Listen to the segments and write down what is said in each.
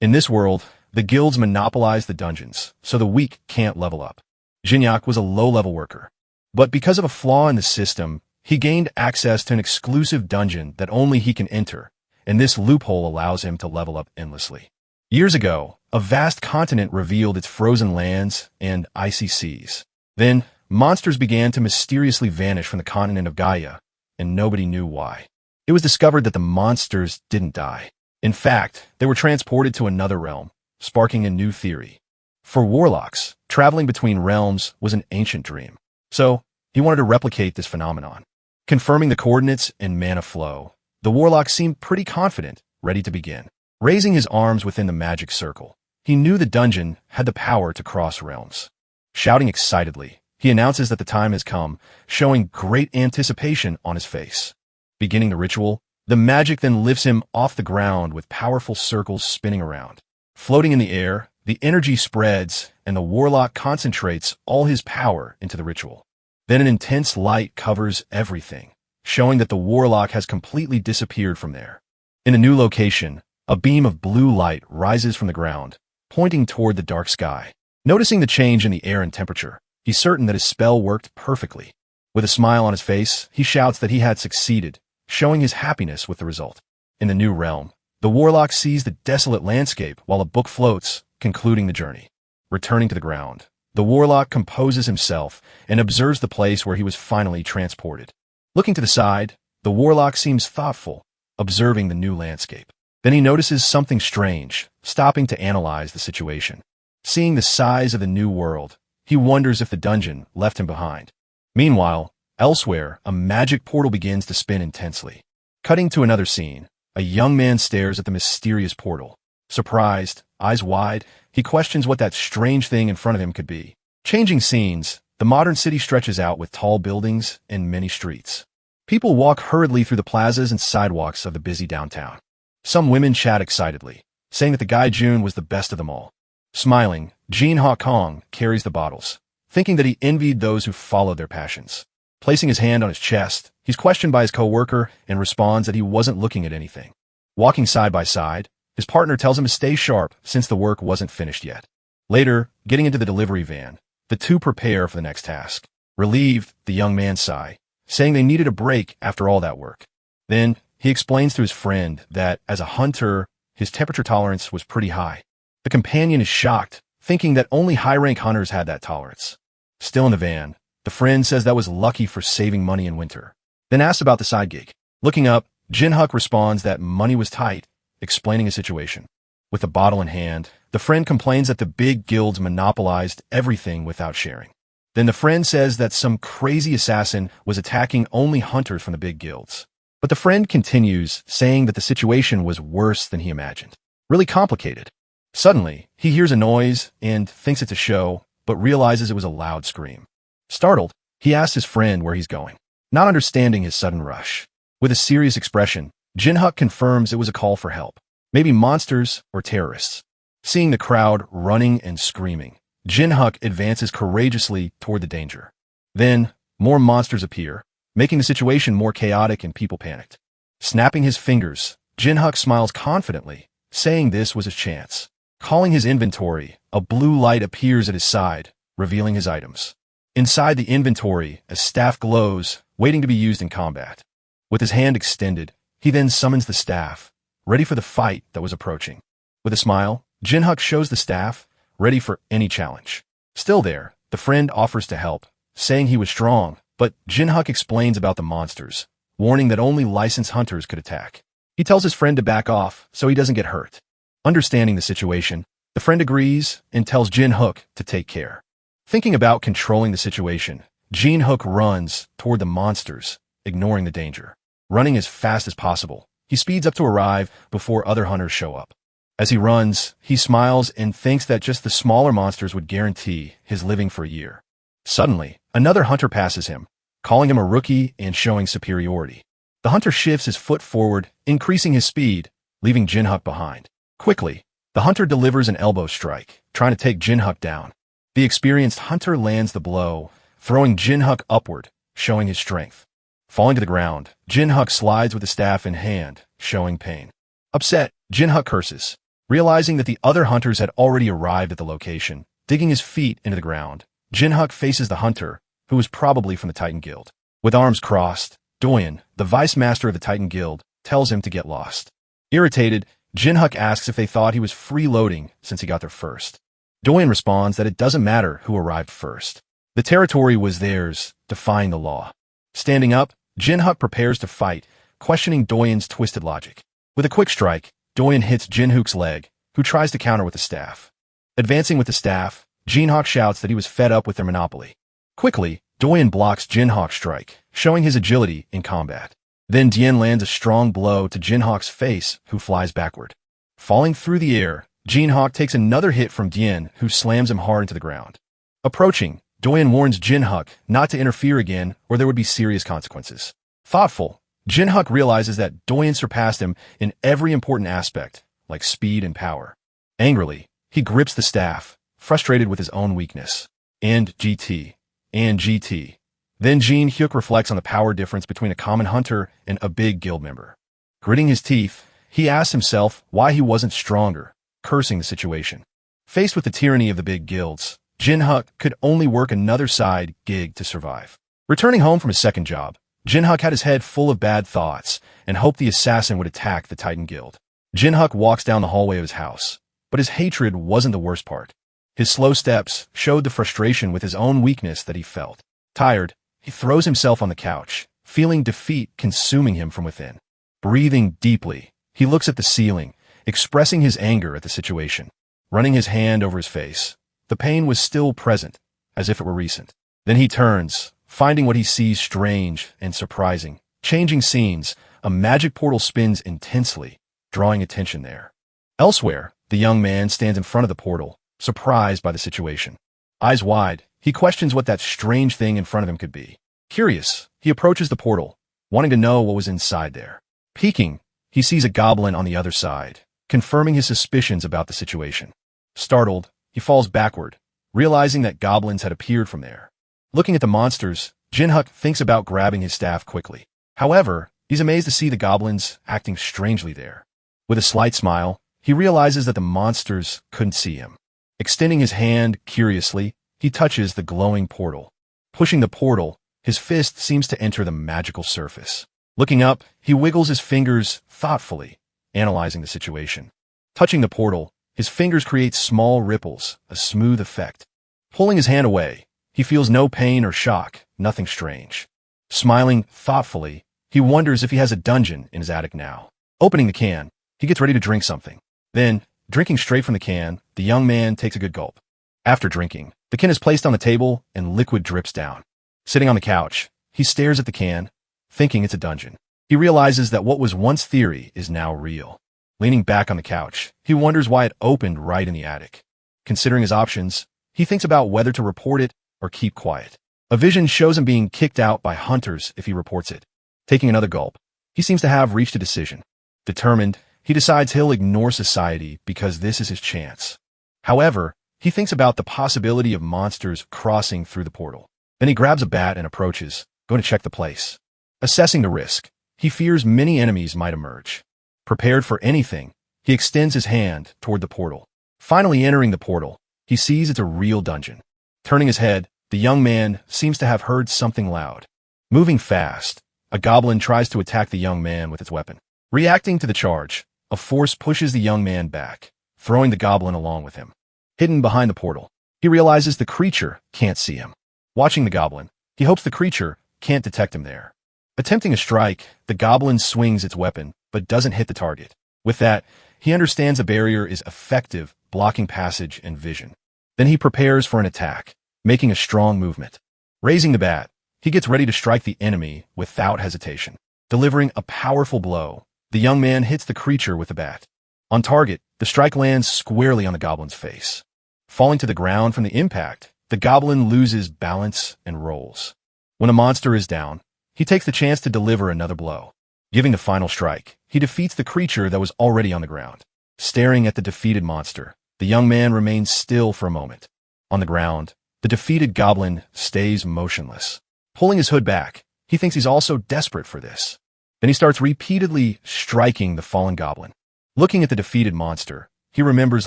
In this world, the guilds monopolize the dungeons, so the weak can't level up. Jinhyuk was a low-level worker. But because of a flaw in the system, he gained access to an exclusive dungeon that only he can enter, and this loophole allows him to level up endlessly. Years ago, a vast continent revealed its frozen lands and icy seas. Then, monsters began to mysteriously vanish from the continent of Gaia, and nobody knew why. It was discovered that the monsters didn't die. In fact, they were transported to another realm, sparking a new theory. For warlocks, traveling between realms was an ancient dream. So, he wanted to replicate this phenomenon. Confirming the coordinates and mana flow, the warlock seemed pretty confident, ready to begin. Raising his arms within the magic circle, he knew the dungeon had the power to cross realms. Shouting excitedly, he announces that the time has come, showing great anticipation on his face. Beginning the ritual, the magic then lifts him off the ground with powerful circles spinning around. Floating in the air, the energy spreads, and the warlock concentrates all his power into the ritual. Then an intense light covers everything, showing that the warlock has completely disappeared from there. In a new location, a beam of blue light rises from the ground, pointing toward the dark sky. Noticing the change in the air and temperature, he's certain that his spell worked perfectly. With a smile on his face, he shouts that he had succeeded, showing his happiness with the result. In the new realm, the warlock sees the desolate landscape while a book floats, concluding the journey. Returning to the ground, the warlock composes himself and observes the place where he was finally transported. Looking to the side, the warlock seems thoughtful, observing the new landscape. Then he notices something strange, stopping to analyze the situation. Seeing the size of the new world, he wonders if the dungeon left him behind. Meanwhile, elsewhere, a magic portal begins to spin intensely. Cutting to another scene, a young man stares at the mysterious portal. Surprised, eyes wide, he questions what that strange thing in front of him could be. Changing scenes, the modern city stretches out with tall buildings and many streets. People walk hurriedly through the plazas and sidewalks of the busy downtown. Some women chat excitedly, saying that the guy Jun was the best of them all. Smiling, Jin Ha Kong carries the bottles, thinking that he envied those who followed their passions. Placing his hand on his chest, he's questioned by his co-worker and responds that he wasn't looking at anything. Walking side by side, his partner tells him to stay sharp since the work wasn't finished yet. Later, getting into the delivery van, the two prepare for the next task. Relieved, the young man sigh, saying they needed a break after all that work. Then, he explains to his friend that, as a hunter, his temperature tolerance was pretty high. The companion is shocked, thinking that only high-rank hunters had that tolerance. Still in the van, the friend says that was lucky for saving money in winter. Then asks about the side gig. Looking up, Jinhyuk responds that money was tight, explaining his situation. With the bottle in hand, the friend complains that the big guilds monopolized everything without sharing. Then the friend says that some crazy assassin was attacking only hunters from the big guilds. But the friend continues, saying that the situation was worse than he imagined. Really complicated. Suddenly, he hears a noise and thinks it's a show, but realizes it was a loud scream. Startled, he asks his friend where he's going, not understanding his sudden rush. With a serious expression, Jinhyuk confirms it was a call for help. Maybe monsters or terrorists. Seeing the crowd running and screaming, Jinhyuk advances courageously toward the danger. Then, more monsters appear, making the situation more chaotic and people panicked. Snapping his fingers, Jinhyuk smiles confidently, saying this was his chance. Calling his inventory, a blue light appears at his side, revealing his items. Inside the inventory, a staff glows, waiting to be used in combat. With his hand extended, he then summons the staff, ready for the fight that was approaching. With a smile, Jinhyuk shows the staff, ready for any challenge. Still there, the friend offers to help, saying he was strong, but Jinhyuk explains about the monsters, warning that only licensed hunters could attack. He tells his friend to back off so he doesn't get hurt. Understanding the situation, the friend agrees and tells Jinhyuk to take care. Thinking about controlling the situation, Jinhyuk runs toward the monsters, ignoring the danger. Running as fast as possible, he speeds up to arrive before other hunters show up. As he runs, he smiles and thinks that just the smaller monsters would guarantee his living for a year. Suddenly, another hunter passes him, calling him a rookie and showing superiority. The hunter shifts his foot forward, increasing his speed, leaving Jinhyuk behind. Quickly, the hunter delivers an elbow strike, trying to take Jinhyuk down. The experienced hunter lands the blow, throwing Jinhyuk upward, showing his strength. Falling to the ground, Jinhyuk slides with the staff in hand, showing pain. Upset, Jinhyuk curses. Realizing that the other hunters had already arrived at the location, digging his feet into the ground, Jinhuk faces the hunter, who was probably from the Titan Guild. With arms crossed, Doyen, the vice master of the Titan Guild, tells him to get lost. Irritated, Jinhuk asks if they thought he was freeloading since he got there first. Doyen responds that it doesn't matter who arrived first. The territory was theirs, defying the law. Standing up, Jinhuk prepares to fight, questioning Doyen's twisted logic. With a quick strike, Doyen hits Jinhuk's leg, who tries to counter with the staff. Advancing with the staff, Jinhuk shouts that he was fed up with their monopoly. Quickly, Doyen blocks Jinhuk's strike, showing his agility in combat. Then Dien lands a strong blow to Jinhuk's face, who flies backward. Falling through the air, Jinhuk takes another hit from Dien, who slams him hard into the ground. Approaching, Doyen warns Jinhuk not to interfere again or there would be serious consequences. Thoughtful, Jinhuk realizes that Doyen surpassed him in every important aspect, like speed and power. Angrily, he grips the staff, frustrated with his own weakness. And GT. Then Jinhuk reflects on the power difference between a common hunter and a big guild member. Gritting his teeth, he asks himself why he wasn't stronger, cursing the situation. Faced with the tyranny of the big guilds, Jinhuk could only work another side gig to survive. Returning home from his second job, Jinhuk had his head full of bad thoughts and hoped the assassin would attack the Titan Guild. Jinhuk walks down the hallway of his house, but his hatred wasn't the worst part. His slow steps showed the frustration with his own weakness that he felt. Tired, he throws himself on the couch, feeling defeat consuming him from within. Breathing deeply, he looks at the ceiling, expressing his anger at the situation. Running his hand over his face, the pain was still present, as if it were recent. Then he turns, finding what he sees strange and surprising. Changing scenes, a magic portal spins intensely, drawing attention there. Elsewhere, the young man stands in front of the portal, surprised by the situation. Eyes wide, he questions what that strange thing in front of him could be. Curious, he approaches the portal, wanting to know what was inside there. Peeking, he sees a goblin on the other side, confirming his suspicions about the situation. Startled, he falls backward, realizing that goblins had appeared from there. Looking at the monsters, Jinhuk thinks about grabbing his staff quickly. However, he's amazed to see the goblins acting strangely there. With a slight smile, he realizes that the monsters couldn't see him. Extending his hand curiously, he touches the glowing portal. Pushing the portal, his fist seems to enter the magical surface. Looking up, he wiggles his fingers thoughtfully, analyzing the situation. Touching the portal, his fingers create small ripples, a smooth effect. Pulling his hand away, he feels no pain or shock, nothing strange. Smiling thoughtfully, he wonders if he has a dungeon in his attic now. Opening the can, he gets ready to drink something. Then, drinking straight from the can, the young man takes a good gulp. After drinking, the can is placed on the table and liquid drips down. Sitting on the couch, he stares at the can, thinking it's a dungeon. He realizes that what was once theory is now real. Leaning back on the couch, he wonders why it opened right in the attic. Considering his options, he thinks about whether to report it or keep quiet. A vision shows him being kicked out by hunters if he reports it. Taking another gulp, he seems to have reached a decision. Determined, he decides he'll ignore society because this is his chance. However, he thinks about the possibility of monsters crossing through the portal. Then he grabs a bat and approaches, going to check the place. Assessing the risk, he fears many enemies might emerge. Prepared for anything, he extends his hand toward the portal. Finally entering the portal, he sees it's a real dungeon. Turning his head, the young man seems to have heard something loud. Moving fast, a goblin tries to attack the young man with its weapon. Reacting to the charge, a force pushes the young man back, throwing the goblin along with him. Hidden behind the portal, he realizes the creature can't see him. Watching the goblin, he hopes the creature can't detect him there. Attempting a strike, the goblin swings its weapon, but doesn't hit the target. With that, he understands the barrier is effective, blocking passage and vision. Then he prepares for an attack, making a strong movement. Raising the bat, he gets ready to strike the enemy without hesitation. Delivering a powerful blow, the young man hits the creature with the bat. On target, the strike lands squarely on the goblin's face. Falling to the ground from the impact, the goblin loses balance and rolls. When a monster is down, he takes the chance to deliver another blow. Giving the final strike, he defeats the creature that was already on the ground. Staring at the defeated monster, the young man remains still for a moment. On the ground, the defeated goblin stays motionless. Pulling his hood back, he thinks he's also desperate for this. Then he starts repeatedly striking the fallen goblin. Looking at the defeated monster, he remembers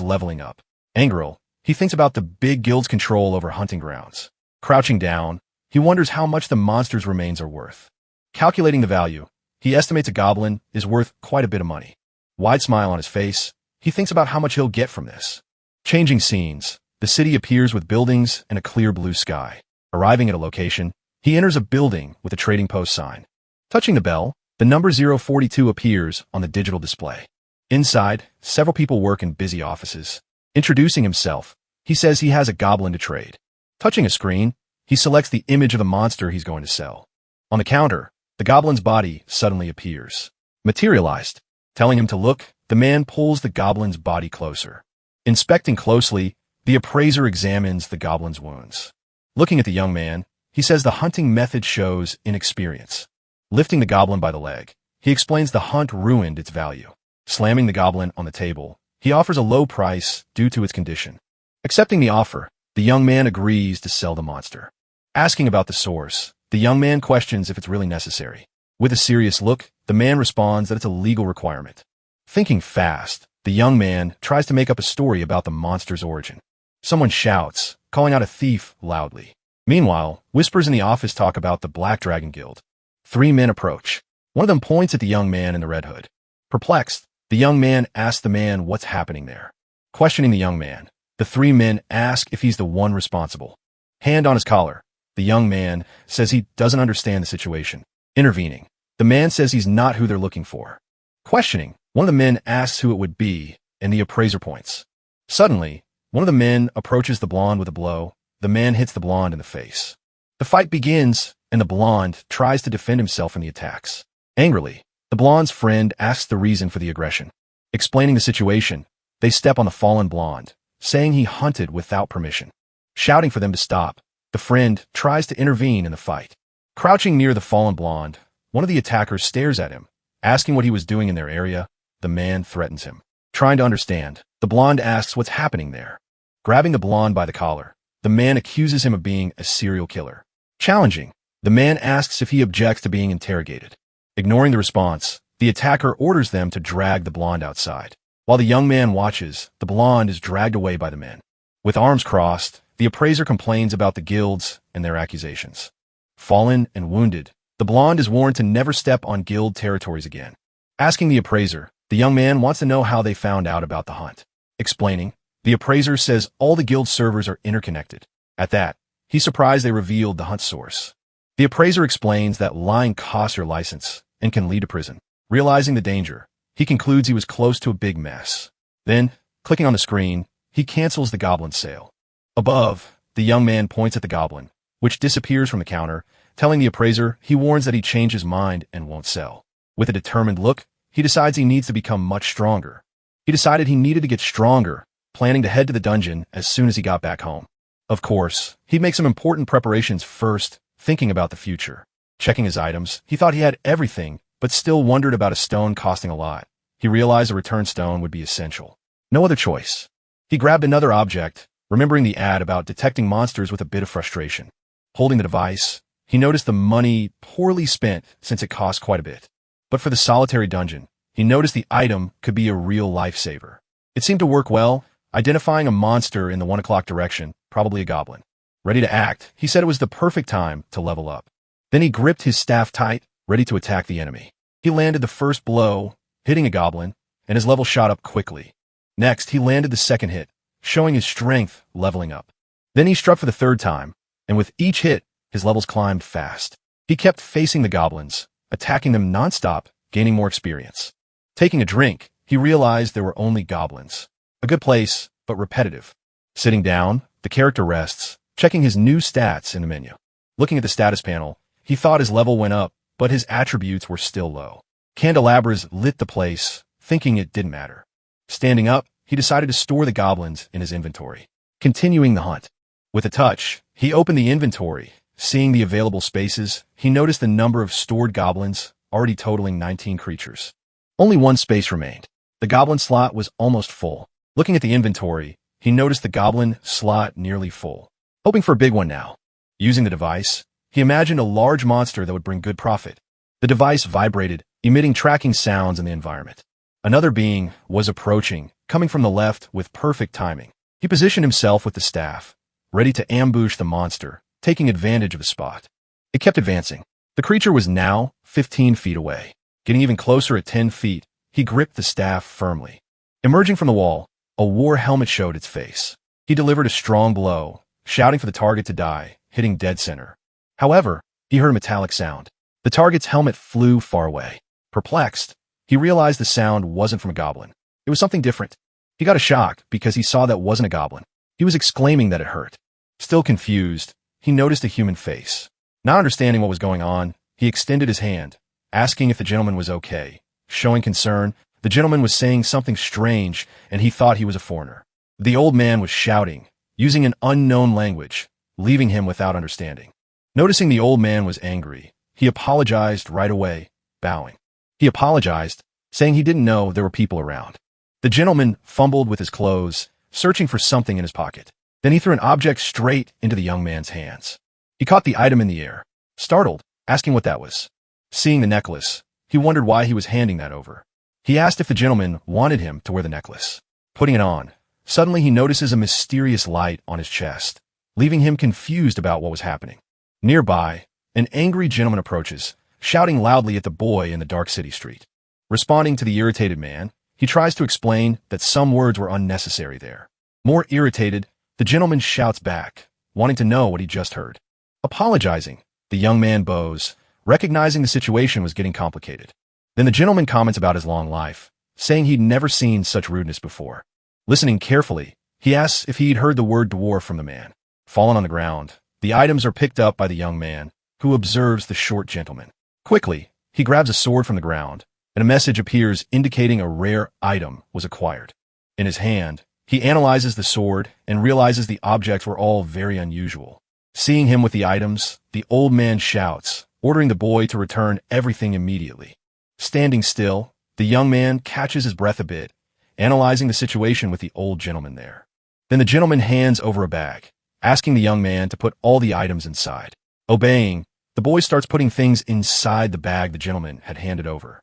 leveling up. Angeral, he thinks about the big guild's control over hunting grounds. Crouching down, he wonders how much the monster's remains are worth. Calculating the value, he estimates a goblin is worth quite a bit of money. Wide smile on his face, he thinks about how much he'll get from this. Changing scenes, the city appears with buildings and a clear blue sky. Arriving at a location, he enters a building with a trading post sign. Touching the bell, the number 042 appears on the digital display. Inside, several people work in busy offices. Introducing himself, he says he has a goblin to trade. Touching a screen, he selects the image of the monster he's going to sell. On the counter, the goblin's body suddenly appears. Materialized. Telling him to look, the man pulls the goblin's body closer. Inspecting closely, the appraiser examines the goblin's wounds. Looking at the young man, he says the hunting method shows inexperience. Lifting the goblin by the leg, he explains the hunt ruined its value. Slamming the goblin on the table, he offers a low price due to its condition. Accepting the offer, the young man agrees to sell the monster. Asking about the source, the young man questions if it's really necessary. With a serious look, the man responds that it's a legal requirement. Thinking fast, the young man tries to make up a story about the monster's origin. Someone shouts, calling out a thief loudly. Meanwhile, whispers in the office talk about the Black Dragon Guild. 3 men approach. One of them points at the young man in the red hood. Perplexed, the young man asks the man what's happening there. Questioning the young man, the 3 men ask if he's the one responsible. Hand on his collar, the young man says he doesn't understand the situation. Intervening, the man says he's not who they're looking for. Questioning, one of the men asks who it would be, and the appraiser points. Suddenly, one of the men approaches the blonde with a blow. The man hits the blonde in the face. The fight begins, and the blonde tries to defend himself from the attacks. Angrily, the blonde's friend asks the reason for the aggression. Explaining the situation, they step on the fallen blonde, saying he hunted without permission. Shouting for them to stop, the friend tries to intervene in the fight. Crouching near the fallen blonde, one of the attackers stares at him, asking what he was doing in their area. The man threatens him. Trying to understand, the blonde asks what's happening there. Grabbing the blonde by the collar, the man accuses him of being a serial killer. Challenging, the man asks if he objects to being interrogated. Ignoring the response, the attacker orders them to drag the blonde outside. While the young man watches, the blonde is dragged away by the men. With arms crossed, the appraiser complains about the guilds and their accusations. Fallen and wounded, the blonde is warned to never step on guild territories again. Asking the appraiser, the young man wants to know how they found out about the hunt. Explaining, the appraiser says all the guild servers are interconnected. At that, he's surprised they revealed the hunt source. The appraiser explains that lying costs your license and can lead to prison. Realizing the danger, he concludes he was close to a big mess. Then, clicking on the screen, he cancels the goblin's sale. Above, the young man points at the goblin, which disappears from the counter, telling the appraiser he warns that he changed his mind and won't sell. With a determined look, he decides he needs to become much stronger. He decided he needed to get stronger, planning to head to the dungeon as soon as he got back home. Of course, he'd make some important preparations first, thinking about the future. Checking his items, he thought he had everything, but still wondered about a stone costing a lot. He realized a return stone would be essential. No other choice. He grabbed another object, remembering the ad about detecting monsters with a bit of frustration. Holding the device, he noticed the money poorly spent since it cost quite a bit. But for the solitary dungeon, he noticed the item could be a real lifesaver. It seemed to work well, identifying a monster in the 1 o'clock direction, probably a goblin. Ready to act, he said it was the perfect time to level up. Then he gripped his staff tight, ready to attack the enemy. He landed the first blow, hitting a goblin, and his level shot up quickly. Next, he landed the second hit, showing his strength leveling up. Then he struck for the 3rd time, and with each hit, his levels climbed fast. He kept facing the goblins, attacking them nonstop, gaining more experience. Taking a drink, he realized there were only goblins. A good place, but repetitive. Sitting down, the character rests, checking his new stats in the menu. Looking at the status panel, he thought his level went up, but his attributes were still low. Candelabras lit the place, thinking it didn't matter. Standing up, he decided to store the goblins in his inventory. Continuing the hunt. With a touch, he opened the inventory. Seeing the available spaces, he noticed the number of stored goblins, already totaling 19 creatures. Only 1 space remained. The goblin slot was almost full. Looking at the inventory, he noticed the goblin slot nearly full. Hoping for a big one now. Using the device, he imagined a large monster that would bring good profit. The device vibrated, emitting tracking sounds in the environment. Another being was approaching, coming from the left with perfect timing. He positioned himself with the staff, ready to ambush the monster, taking advantage of his spot. It kept advancing. The creature was now 15 feet away. Getting even closer at 10 feet, he gripped the staff firmly. Emerging from the wall, a war helmet showed its face. He delivered a strong blow, shouting for the target to die, hitting dead center. However, he heard a metallic sound. The target's helmet flew far away. Perplexed, he realized the sound wasn't from a goblin. It was something different. He got a shock because he saw that wasn't a goblin. He was exclaiming that it hurt. Still confused, he noticed a human face. Not understanding what was going on, he extended his hand, asking if the gentleman was okay. Showing concern, the gentleman was saying something strange, and he thought he was a foreigner. The old man was shouting, using an unknown language, leaving him without understanding. Noticing the old man was angry, he apologized right away, bowing. He apologized, saying he didn't know there were people around. The gentleman fumbled with his clothes, searching for something in his pocket. Then he threw an object straight into the young man's hands. He caught the item in the air, startled, asking what that was. Seeing the necklace, he wondered why he was handing that over. He asked if the gentleman wanted him to wear the necklace. Putting it on, suddenly he notices a mysterious light on his chest, leaving him confused about what was happening. Nearby, an angry gentleman approaches, shouting loudly at the boy in the dark city street. Responding to the irritated man, he tries to explain that some words were unnecessary there. More irritated, the gentleman shouts back, wanting to know what he just heard. Apologizing, the young man bows, recognizing the situation was getting complicated. Then the gentleman comments about his long life, saying he'd never seen such rudeness before. Listening carefully, he asks if he'd heard the word dwarf from the man. Fallen on the ground, the items are picked up by the young man, who observes the short gentleman. Quickly, he grabs a sword from the ground, and a message appears indicating a rare item was acquired. In his hand, he analyzes the sword and realizes the objects were all very unusual. Seeing him with the items, the old man shouts, ordering the boy to return everything immediately. Standing still, the young man catches his breath a bit, analyzing the situation with the old gentleman there. Then the gentleman hands over a bag, asking the young man to put all the items inside. Obeying, the boy starts putting things inside the bag the gentleman had handed over.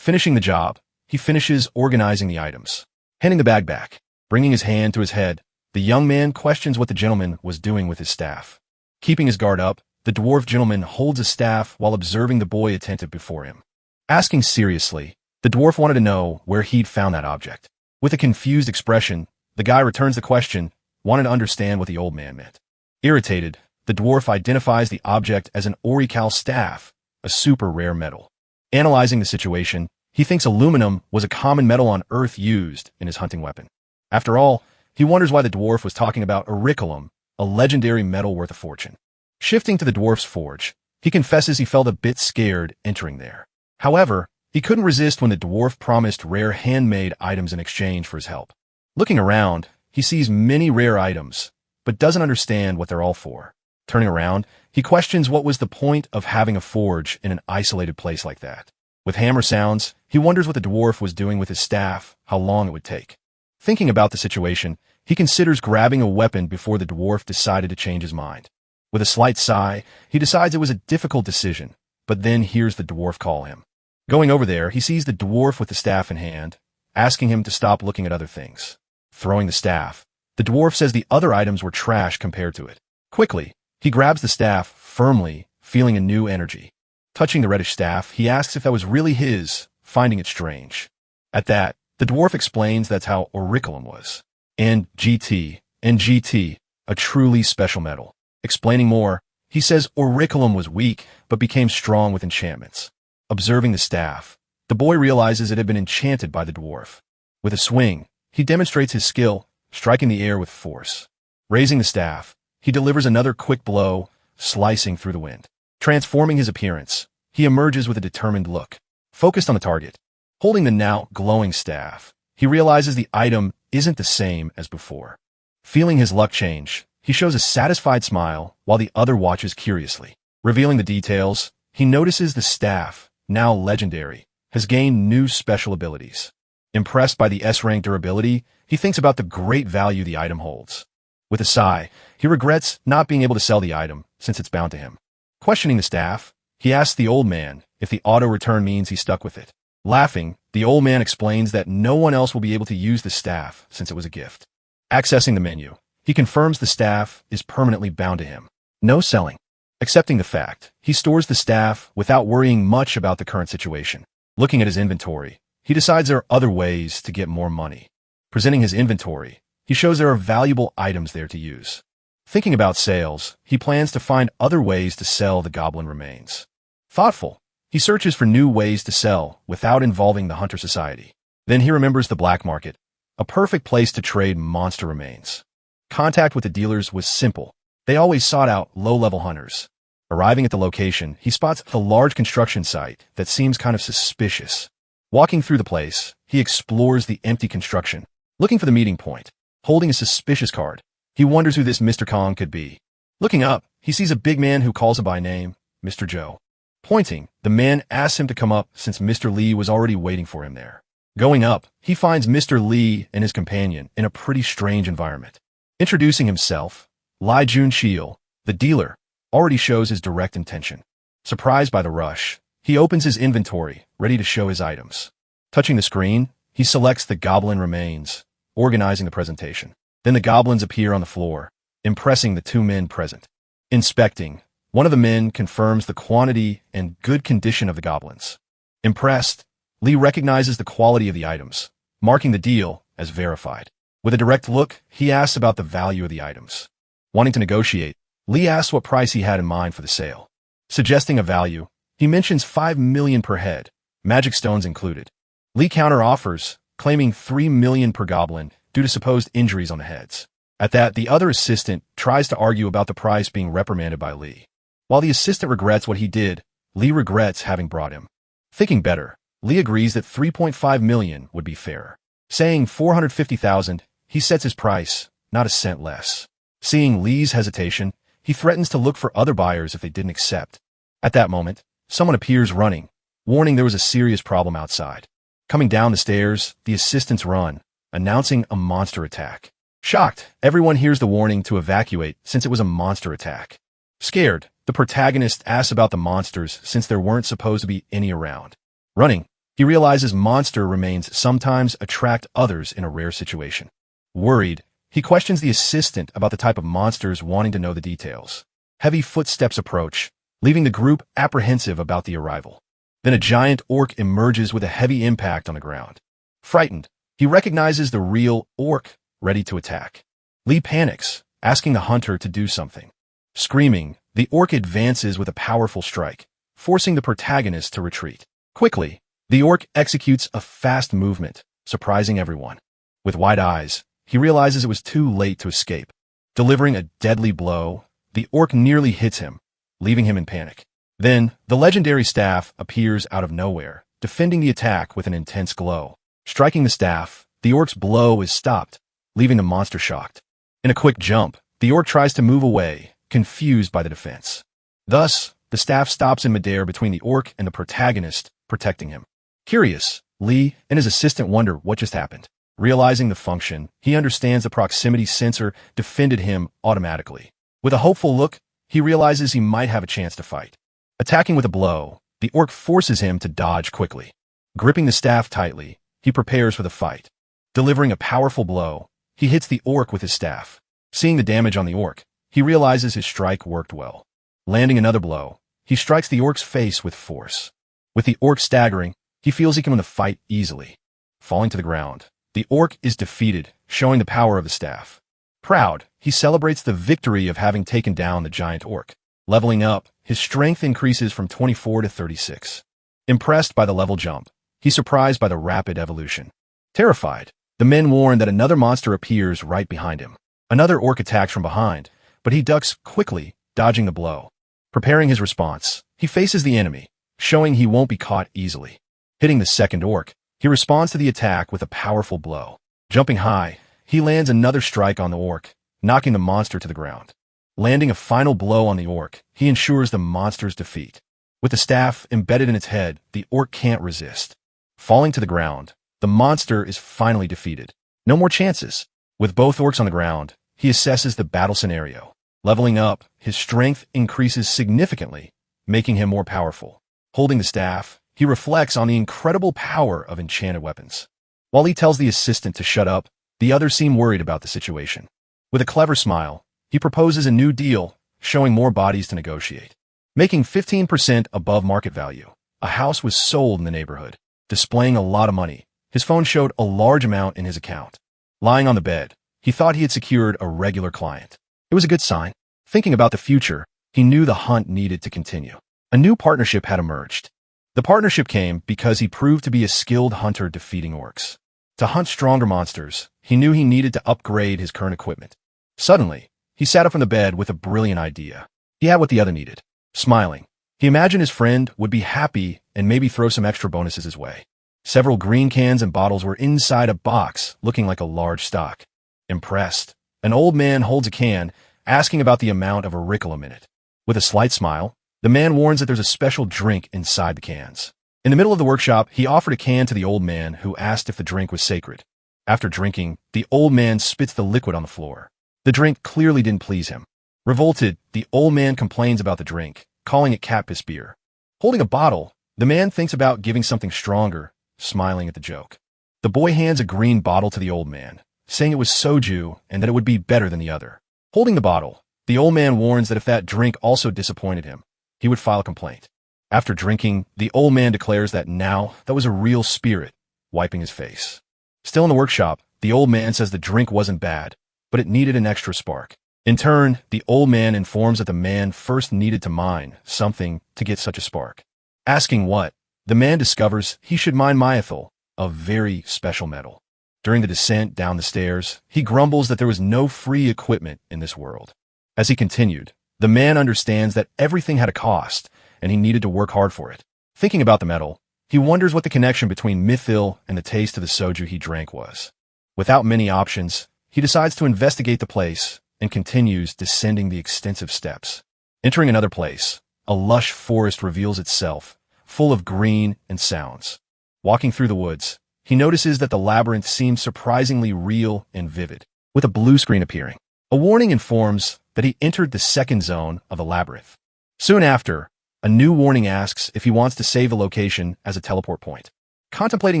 Finishing the job, he finishes organizing the items. Handing the bag back, bringing his hand to his head, the young man questions what the gentleman was doing with his staff. Keeping his guard up, the dwarf gentleman holds a staff while observing the boy attentive before him. Asking seriously, the dwarf wanted to know where he'd found that object. With a confused expression, the guy returns the question, wanting to understand what the old man meant. Irritated, the dwarf identifies the object as an Orical staff, a super rare metal. Analyzing the situation, he thinks aluminum was a common metal on Earth used in his hunting weapon. After all, he wonders why the dwarf was talking about auriculum, a legendary metal worth a fortune. Shifting to the dwarf's forge, he confesses he felt a bit scared entering there. However, he couldn't resist when the dwarf promised rare handmade items in exchange for his help. Looking around, he sees many rare items, but doesn't understand what they're all for. Turning around, he questions what was the point of having a forge in an isolated place like that. With hammer sounds, he wonders what the dwarf was doing with his staff, how long it would take. Thinking about the situation, he considers grabbing a weapon before the dwarf decided to change his mind. With a slight sigh, he decides it was a difficult decision, but then hears the dwarf call him. Going over there, he sees the dwarf with the staff in hand, asking him to stop looking at other things. Throwing the staff, the dwarf says the other items were trash compared to it. Quickly, he grabs the staff firmly, feeling a new energy. Touching the reddish staff, he asks if that was really his, finding it strange. At that, the dwarf explains that's how auriculum was. And GT, a truly special metal. Explaining more, he says auriculum was weak, but became strong with enchantments. Observing the staff, the boy realizes it had been enchanted by the dwarf. With a swing, he demonstrates his skill, striking the air with force. Raising the staff, he delivers another quick blow, slicing through the wind. Transforming his appearance, he emerges with a determined look, focused on the target. Holding the now glowing staff, he realizes the item isn't the same as before. Feeling his luck change, he shows a satisfied smile while the other watches curiously. Revealing the details, he notices the staff, now legendary, has gained new special abilities. Impressed by the S-rank durability, he thinks about the great value the item holds. With a sigh, he regrets not being able to sell the item, since it's bound to him. Questioning the staff, he asks the old man if the auto-return means he's stuck with it. Laughing, The old man explains that no one else will be able to use the staff since it was a gift. Accessing the menu, he confirms the staff is permanently bound to him. No selling. Accepting the fact, he stores the staff without worrying much about the current situation. Looking at his inventory, he decides there are other ways to get more money. Presenting his inventory, he shows there are valuable items there to use. Thinking about sales, he plans to find other ways to sell the goblin remains. Thoughtful, he searches for new ways to sell without involving the Hunter Society. Then he remembers the black market, a perfect place to trade monster remains. Contact with the dealers was simple. They always sought out low-level hunters. Arriving at the location, he spots a large construction site that seems kind of suspicious. Walking through the place, he explores the empty construction, looking for the meeting point. Holding a suspicious card, he wonders who this Mr. Kong could be. Looking up, he sees a big man who calls him by name, Mr. Joe. Pointing, the man asks him to come up since Mr. Lee was already waiting for him there. Going up, he finds Mr. Lee and his companion in a pretty strange environment. Introducing himself, Lai Jun-Shiel, the dealer, already shows his direct intention. Surprised by the rush, he opens his inventory, ready to show his items. Touching the screen, he selects the goblin remains, organizing the presentation. Then the goblins appear on the floor, impressing the two men present. Inspecting, one of the men confirms the quantity and good condition of the goblins. Impressed, Lee recognizes the quality of the items, marking the deal as verified. With a direct look, he asks about the value of the items. Wanting to negotiate, Lee asks what price he had in mind for the sale. Suggesting a value, he mentions 5 million per head, magic stones included. Lee counter-offers, claiming 3 million per goblin due to supposed injuries on the heads. At that, the other assistant tries to argue about the price being reprimanded by Lee. While the assistant regrets what he did, Lee regrets having brought him. Thinking better, Lee agrees that 3.5 million would be fair. Saying 450,000, he sets his price, not a cent less. Seeing Lee's hesitation, he threatens to look for other buyers if they didn't accept. At that moment, someone appears running, warning there was a serious problem outside. Coming down the stairs, the assistants run, announcing a monster attack. Shocked, everyone hears the warning to evacuate since it was a monster attack. Scared, the protagonist asks about the monsters since there weren't supposed to be any around. Running, he realizes monster remains sometimes attract others in a rare situation. Worried, he questions the assistant about the type of monsters, wanting to know the details. Heavy footsteps approach, leaving the group apprehensive about the arrival. Then a giant orc emerges with a heavy impact on the ground. Frightened, he recognizes the real orc, ready to attack. Lee panics, asking the hunter to do something. Screaming, the orc advances with a powerful strike, forcing the protagonist to retreat. Quickly, the orc executes a fast movement, surprising everyone. With wide eyes, he realizes it was too late to escape. Delivering a deadly blow, the orc nearly hits him, leaving him in panic. Then, the legendary staff appears out of nowhere, defending the attack with an intense glow. Striking the staff, the orc's blow is stopped, leaving the monster shocked. In a quick jump, the orc tries to move away, confused by the defense. Thus, the staff stops in midair between the orc and the protagonist, protecting him. Curious, Lee and his assistant wonder what just happened. Realizing the function, he understands the proximity sensor defended him automatically. With a hopeful look, he realizes he might have a chance to fight. Attacking with a blow, the orc forces him to dodge quickly. Gripping the staff tightly, he prepares for the fight. Delivering a powerful blow, he hits the orc with his staff. Seeing the damage on the orc, he realizes his strike worked well. Landing another blow, he strikes the orc's face with force. With the orc staggering, he feels he can win the fight easily. Falling to the ground, the orc is defeated, showing the power of the staff. Proud, he celebrates the victory of having taken down the giant orc. Leveling up, his strength increases from 24 to 36. Impressed by the level jump, he's surprised by the rapid evolution. Terrified, the men warn that another monster appears right behind him. Another orc attacks from behind, but he ducks quickly, dodging the blow. Preparing his response, he faces the enemy, showing he won't be caught easily. Hitting the second orc, he responds to the attack with a powerful blow. Jumping high, he lands another strike on the orc, knocking the monster to the ground. Landing a final blow on the orc, he ensures the monster's defeat. With the staff embedded in its head, the orc can't resist. Falling to the ground, the monster is finally defeated. No more chances. With both orcs on the ground, he assesses the battle scenario. Leveling up, his strength increases significantly, making him more powerful. Holding the staff, he reflects on the incredible power of enchanted weapons. While he tells the assistant to shut up, the others seem worried about the situation. With a clever smile, he proposes a new deal, showing more bodies to negotiate. Making 15% above market value, a house was sold in the neighborhood, displaying a lot of money. His phone showed a large amount in his account. Lying on the bed, he thought he had secured a regular client. It was a good sign. Thinking about the future, he knew the hunt needed to continue. A new partnership had emerged. The partnership came because he proved to be a skilled hunter defeating orcs. To hunt stronger monsters, he knew he needed to upgrade his current equipment. Suddenly, he sat up from the bed with a brilliant idea. He had what the other needed. Smiling, he imagined his friend would be happy and maybe throw some extra bonuses his way. Several green cans and bottles were inside a box, looking like a large stock. Impressed, an old man holds a can, asking about the amount of auriculum in it. With a slight smile, the man warns that there's a special drink inside the cans. In the middle of the workshop, he offered a can to the old man, who asked if the drink was sacred. After drinking, the old man spits the liquid on the floor. The drink clearly didn't please him. Revolted, the old man complains about the drink, calling it cat piss beer. Holding a bottle, the man thinks about giving something stronger, smiling at the joke. The boy hands a green bottle to the old man, saying it was soju and that it would be better than the other. Holding the bottle, the old man warns that if that drink also disappointed him, he would file a complaint. After drinking, the old man declares that now that was a real spirit, wiping his face. Still in the workshop, the old man says the drink wasn't bad, but it needed an extra spark. In turn, the old man informs that the man first needed to mine something to get such a spark. Asking what, the man discovers he should mine myethil, a very special metal. During the descent down the stairs, he grumbles that there was no free equipment in this world. As he continued, the man understands that everything had a cost, and he needed to work hard for it. Thinking about the metal, he wonders what the connection between mythil and the taste of the soju he drank was. Without many options, he decides to investigate the place and continues descending the extensive steps. Entering another place, a lush forest reveals itself, full of green and sounds. Walking through the woods, he notices that the labyrinth seems surprisingly real and vivid, with a blue screen appearing. A warning informs that he entered the second zone of the labyrinth. Soon after, a new warning asks if he wants to save a location as a teleport point. Contemplating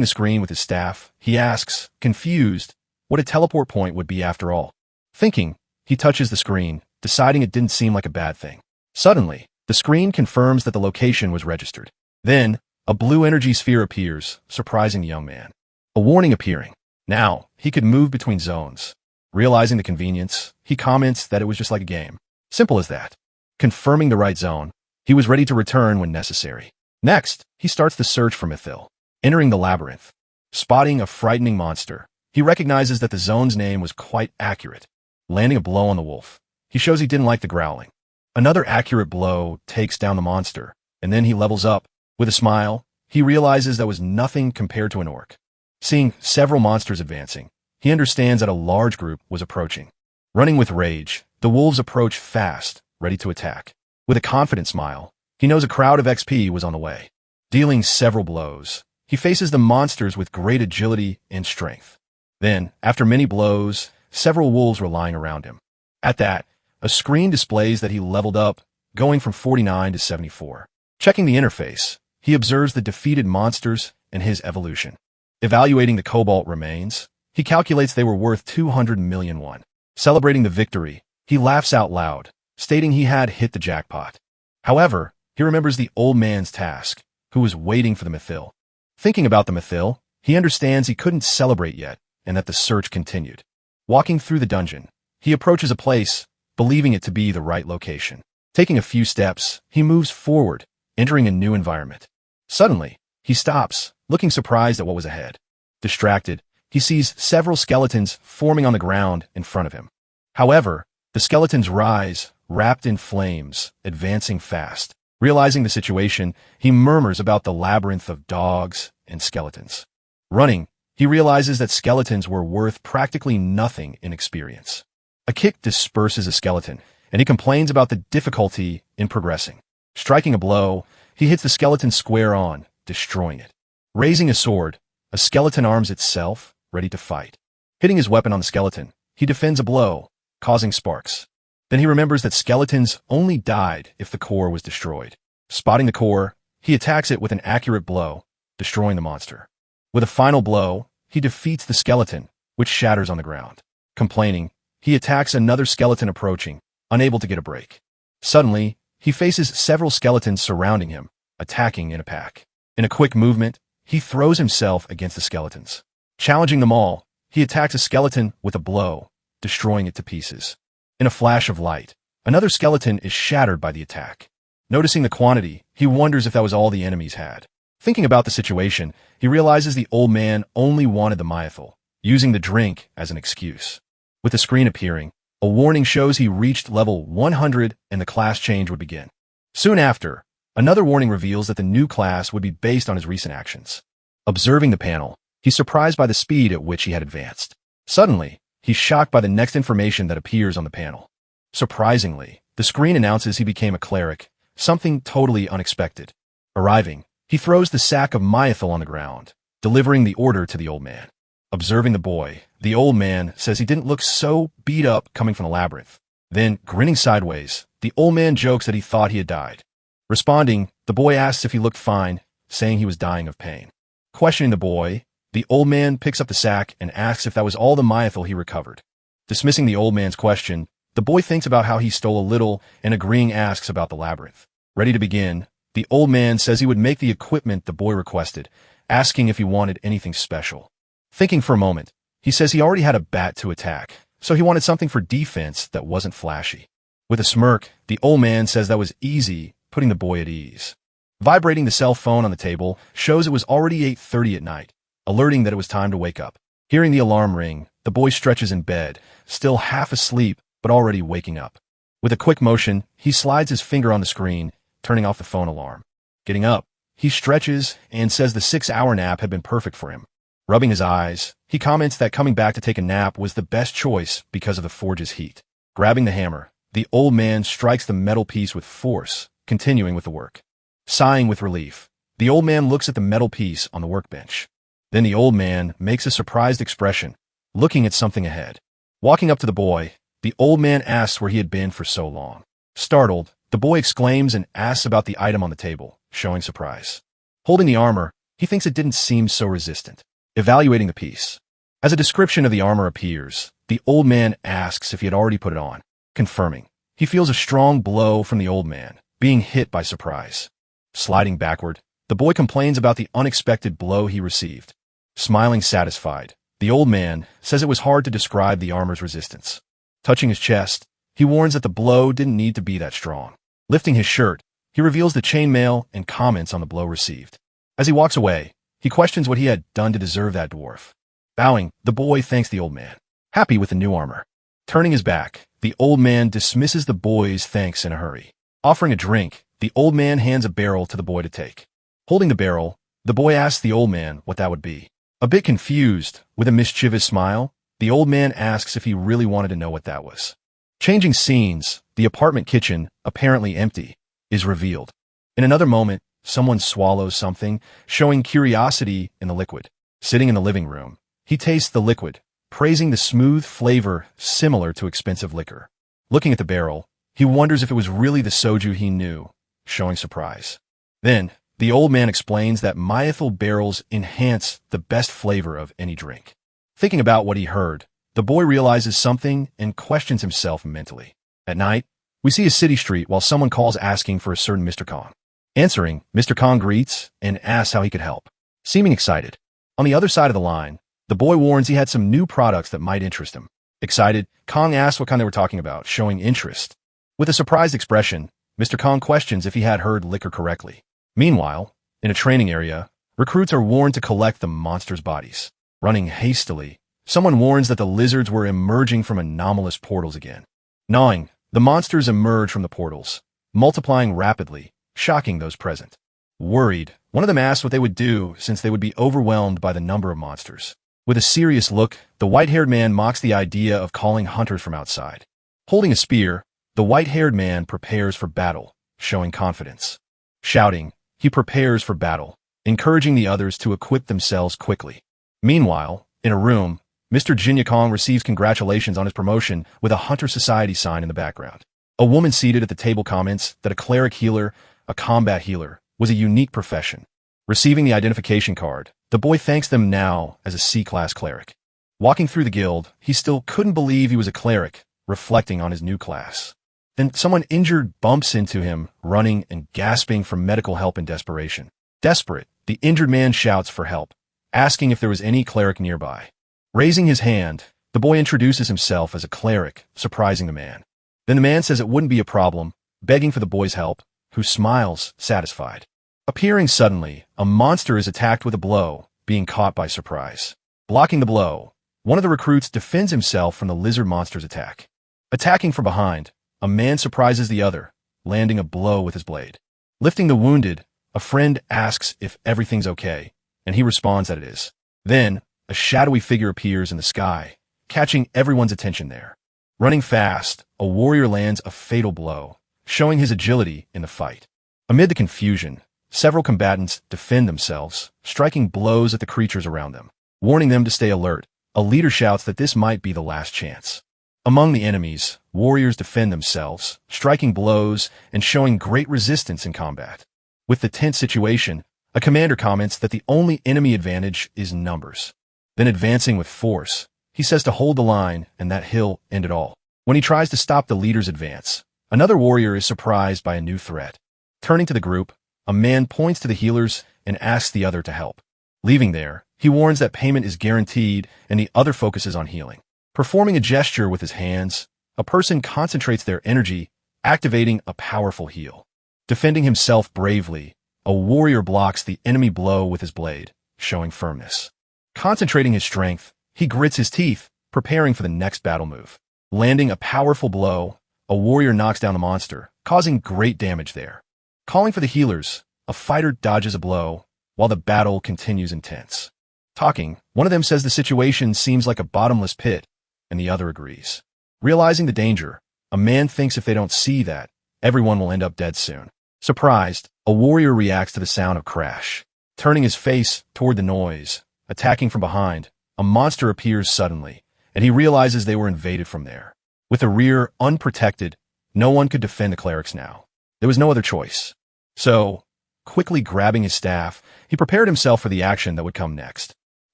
the screen with his staff, he asks, confused, what a teleport point would be after all. Thinking, he touches the screen, deciding it didn't seem like a bad thing. Suddenly, the screen confirms that the location was registered. Then, a blue energy sphere appears, surprising the young man. A warning appearing. Now, he could move between zones. Realizing the convenience, he comments that it was just like a game. Simple as that. Confirming the right zone, he was ready to return when necessary. Next, he starts the search for mythil. Entering the labyrinth. Spotting a frightening monster, he recognizes that the zone's name was quite accurate. Landing a blow on the wolf, he shows he didn't like the growling. Another accurate blow takes down the monster, and then he levels up. With a smile, he realizes that was nothing compared to an orc. Seeing several monsters advancing, he understands that a large group was approaching. Running with rage, the wolves approach fast, ready to attack. With a confident smile, he knows a crowd of XP was on the way. Dealing several blows, he faces the monsters with great agility and strength. Then, after many blows, several wolves were lying around him. At that, a screen displays that he leveled up, going from 49 to 74. Checking the interface, he observes the defeated monsters and his evolution. Evaluating the cobalt remains, he calculates they were worth 200 million won. Celebrating the victory, he laughs out loud, stating he had hit the jackpot. However, he remembers the old man's task, who was waiting for the mythil. Thinking about the mythil, he understands he couldn't celebrate yet, and that the search continued. Walking through the dungeon, he approaches a place, believing it to be the right location. Taking a few steps, he moves forward, entering a new environment. Suddenly, he stops, looking surprised at what was ahead. Distracted, he sees several skeletons forming on the ground in front of him. However, the skeletons rise, wrapped in flames, advancing fast. Realizing the situation, he murmurs about the labyrinth of dogs and skeletons. Running, he realizes that skeletons were worth practically nothing in experience. A kick disperses a skeleton, and he complains about the difficulty in progressing. Striking a blow, he hits the skeleton square on, destroying it. Raising a sword, a skeleton arms itself, ready to fight. Hitting his weapon on the skeleton, he defends a blow, causing sparks. Then he remembers that skeletons only died if the core was destroyed. Spotting the core, he attacks it with an accurate blow, destroying the monster. With a final blow, he defeats the skeleton, which shatters on the ground. Complaining, he attacks another skeleton approaching, unable to get a break. Suddenly, he faces several skeletons surrounding him, attacking in a pack. In a quick movement, he throws himself against the skeletons. Challenging them all, he attacks a skeleton with a blow, destroying it to pieces. In a flash of light, another skeleton is shattered by the attack. Noticing the quantity, he wonders if that was all the enemies had. Thinking about the situation, he realizes the old man only wanted the mythal, using the drink as an excuse. With the screen appearing, a warning shows he reached level 100 and the class change would begin. Soon after, another warning reveals that the new class would be based on his recent actions. Observing the panel, he's surprised by the speed at which he had advanced. Suddenly, he's shocked by the next information that appears on the panel. Surprisingly, the screen announces he became a cleric, something totally unexpected. Arriving, he throws the sack of mythal on the ground, delivering the order to the old man. Observing the boy, the old man says he didn't look so beat up coming from the labyrinth. Then, grinning sideways, the old man jokes that he thought he had died. Responding, the boy asks if he looked fine, saying he was dying of pain. Questioning the boy, the old man picks up the sack and asks if that was all the mythal he recovered. Dismissing the old man's question, the boy thinks about how he stole a little and agreeing asks about the labyrinth. Ready to begin, the old man says he would make the equipment the boy requested, asking if he wanted anything special. Thinking for a moment, he says he already had a bat to attack, so he wanted something for defense that wasn't flashy. With a smirk, the old man says that was easy, putting the boy at ease. Vibrating the cell phone on the table shows it was already 8:30 at night, alerting that it was time to wake up. Hearing the alarm ring, the boy stretches in bed, still half asleep, but already waking up. With a quick motion, he slides his finger on the screen, turning off the phone alarm. Getting up, he stretches and says the 6-hour nap had been perfect for him. Rubbing his eyes, he comments that coming back to take a nap was the best choice because of the forge's heat. Grabbing the hammer, the old man strikes the metal piece with force, continuing with the work. Sighing with relief, the old man looks at the metal piece on the workbench. Then the old man makes a surprised expression, looking at something ahead. Walking up to the boy, the old man asks where he had been for so long. Startled, the boy exclaims and asks about the item on the table, showing surprise. Holding the armor, he thinks it didn't seem so resistant. Evaluating the piece. As a description of the armor appears, the old man asks if he had already put it on, confirming. He feels a strong blow from the old man, being hit by surprise. Sliding backward, the boy complains about the unexpected blow he received. Smiling satisfied, the old man says it was hard to describe the armor's resistance. Touching his chest, he warns that the blow didn't need to be that strong. Lifting his shirt, he reveals the chainmail and comments on the blow received. As he walks away, he questions what he had done to deserve that dwarf. Bowing, the boy thanks the old man, happy with the new armor. Turning his back, the old man dismisses the boy's thanks in a hurry. Offering a drink, the old man hands a barrel to the boy to take. Holding the barrel, the boy asks the old man what that would be. A bit confused, with a mischievous smile, the old man asks if he really wanted to know what that was. Changing scenes, the apartment kitchen, apparently empty, is revealed. In another moment, someone swallows something, showing curiosity in the liquid. Sitting in the living room, he tastes the liquid, praising the smooth flavor similar to expensive liquor. Looking at the barrel, he wonders if it was really the soju he knew, showing surprise. Then, the old man explains that mythal barrels enhance the best flavor of any drink. Thinking about what he heard, the boy realizes something and questions himself mentally. At night, we see a city street while someone calls asking for a certain Mr. Kong. Answering, Mr. Kong greets and asks how he could help. Seeming excited. On the other side of the line, the boy warns he had some new products that might interest him. Excited, Kong asks what kind they were talking about, showing interest. With a surprised expression, Mr. Kong questions if he had heard liquor correctly. Meanwhile, in a training area, recruits are warned to collect the monsters' bodies. Running hastily, someone warns that the lizards were emerging from anomalous portals again. Gnawing, the monsters emerge from the portals, multiplying rapidly, shocking those present. Worried, one of them asks what they would do since they would be overwhelmed by the number of monsters. With a serious look, the white-haired man mocks the idea of calling hunters from outside. Holding a spear, the white-haired man prepares for battle, showing confidence. Shouting, he prepares for battle, encouraging the others to equip themselves quickly. Meanwhile, in a room, Mr. Jinya Kong receives congratulations on his promotion with a Hunter Society sign in the background. A woman seated at the table comments that a cleric healer, a combat healer, was a unique profession. Receiving the identification card, the boy thanks them now as a C-class cleric. Walking through the guild, he still couldn't believe he was a cleric, reflecting on his new class. Then someone injured bumps into him, running and gasping for medical help in desperation. Desperate, the injured man shouts for help, asking if there was any cleric nearby. Raising his hand, the boy introduces himself as a cleric, surprising the man. Then the man says it wouldn't be a problem, begging for the boy's help, who smiles, satisfied. Appearing suddenly, a monster is attacked with a blow, being caught by surprise. Blocking the blow, one of the recruits defends himself from the lizard monster's attack. Attacking from behind, a man surprises the other, landing a blow with his blade. Lifting the wounded, a friend asks if everything's okay, and he responds that it is. Then, a shadowy figure appears in the sky, catching everyone's attention there. Running fast, a warrior lands a fatal blow, showing his agility in the fight. Amid the confusion, several combatants defend themselves, striking blows at the creatures around them. Warning them to stay alert, a leader shouts that this might be the last chance. Among the enemies, warriors defend themselves, striking blows and showing great resistance in combat. With the tense situation, a commander comments that the only enemy advantage is numbers. Then advancing with force, he says to hold the line and that he'll end it all. When he tries to stop the leader's advance, another warrior is surprised by a new threat. Turning to the group, a man points to the healers and asks the other to help. Leaving there, he warns that payment is guaranteed and the other focuses on healing. Performing a gesture with his hands, a person concentrates their energy, activating a powerful heal. Defending himself bravely, a warrior blocks the enemy blow with his blade, showing firmness. Concentrating his strength, he grits his teeth, preparing for the next battle move. Landing a powerful blow, a warrior knocks down the monster, causing great damage there. Calling for the healers, a fighter dodges a blow, while the battle continues intense. Talking, one of them says the situation seems like a bottomless pit, and the other agrees. Realizing the danger, a man thinks if they don't see that, everyone will end up dead soon. Surprised, a warrior reacts to the sound of crash. Turning his face toward the noise, attacking from behind, a monster appears suddenly, and he realizes they were invaded from there. With the rear unprotected, no one could defend the clerics now. There was no other choice. So, quickly grabbing his staff, he prepared himself for the action that would come next.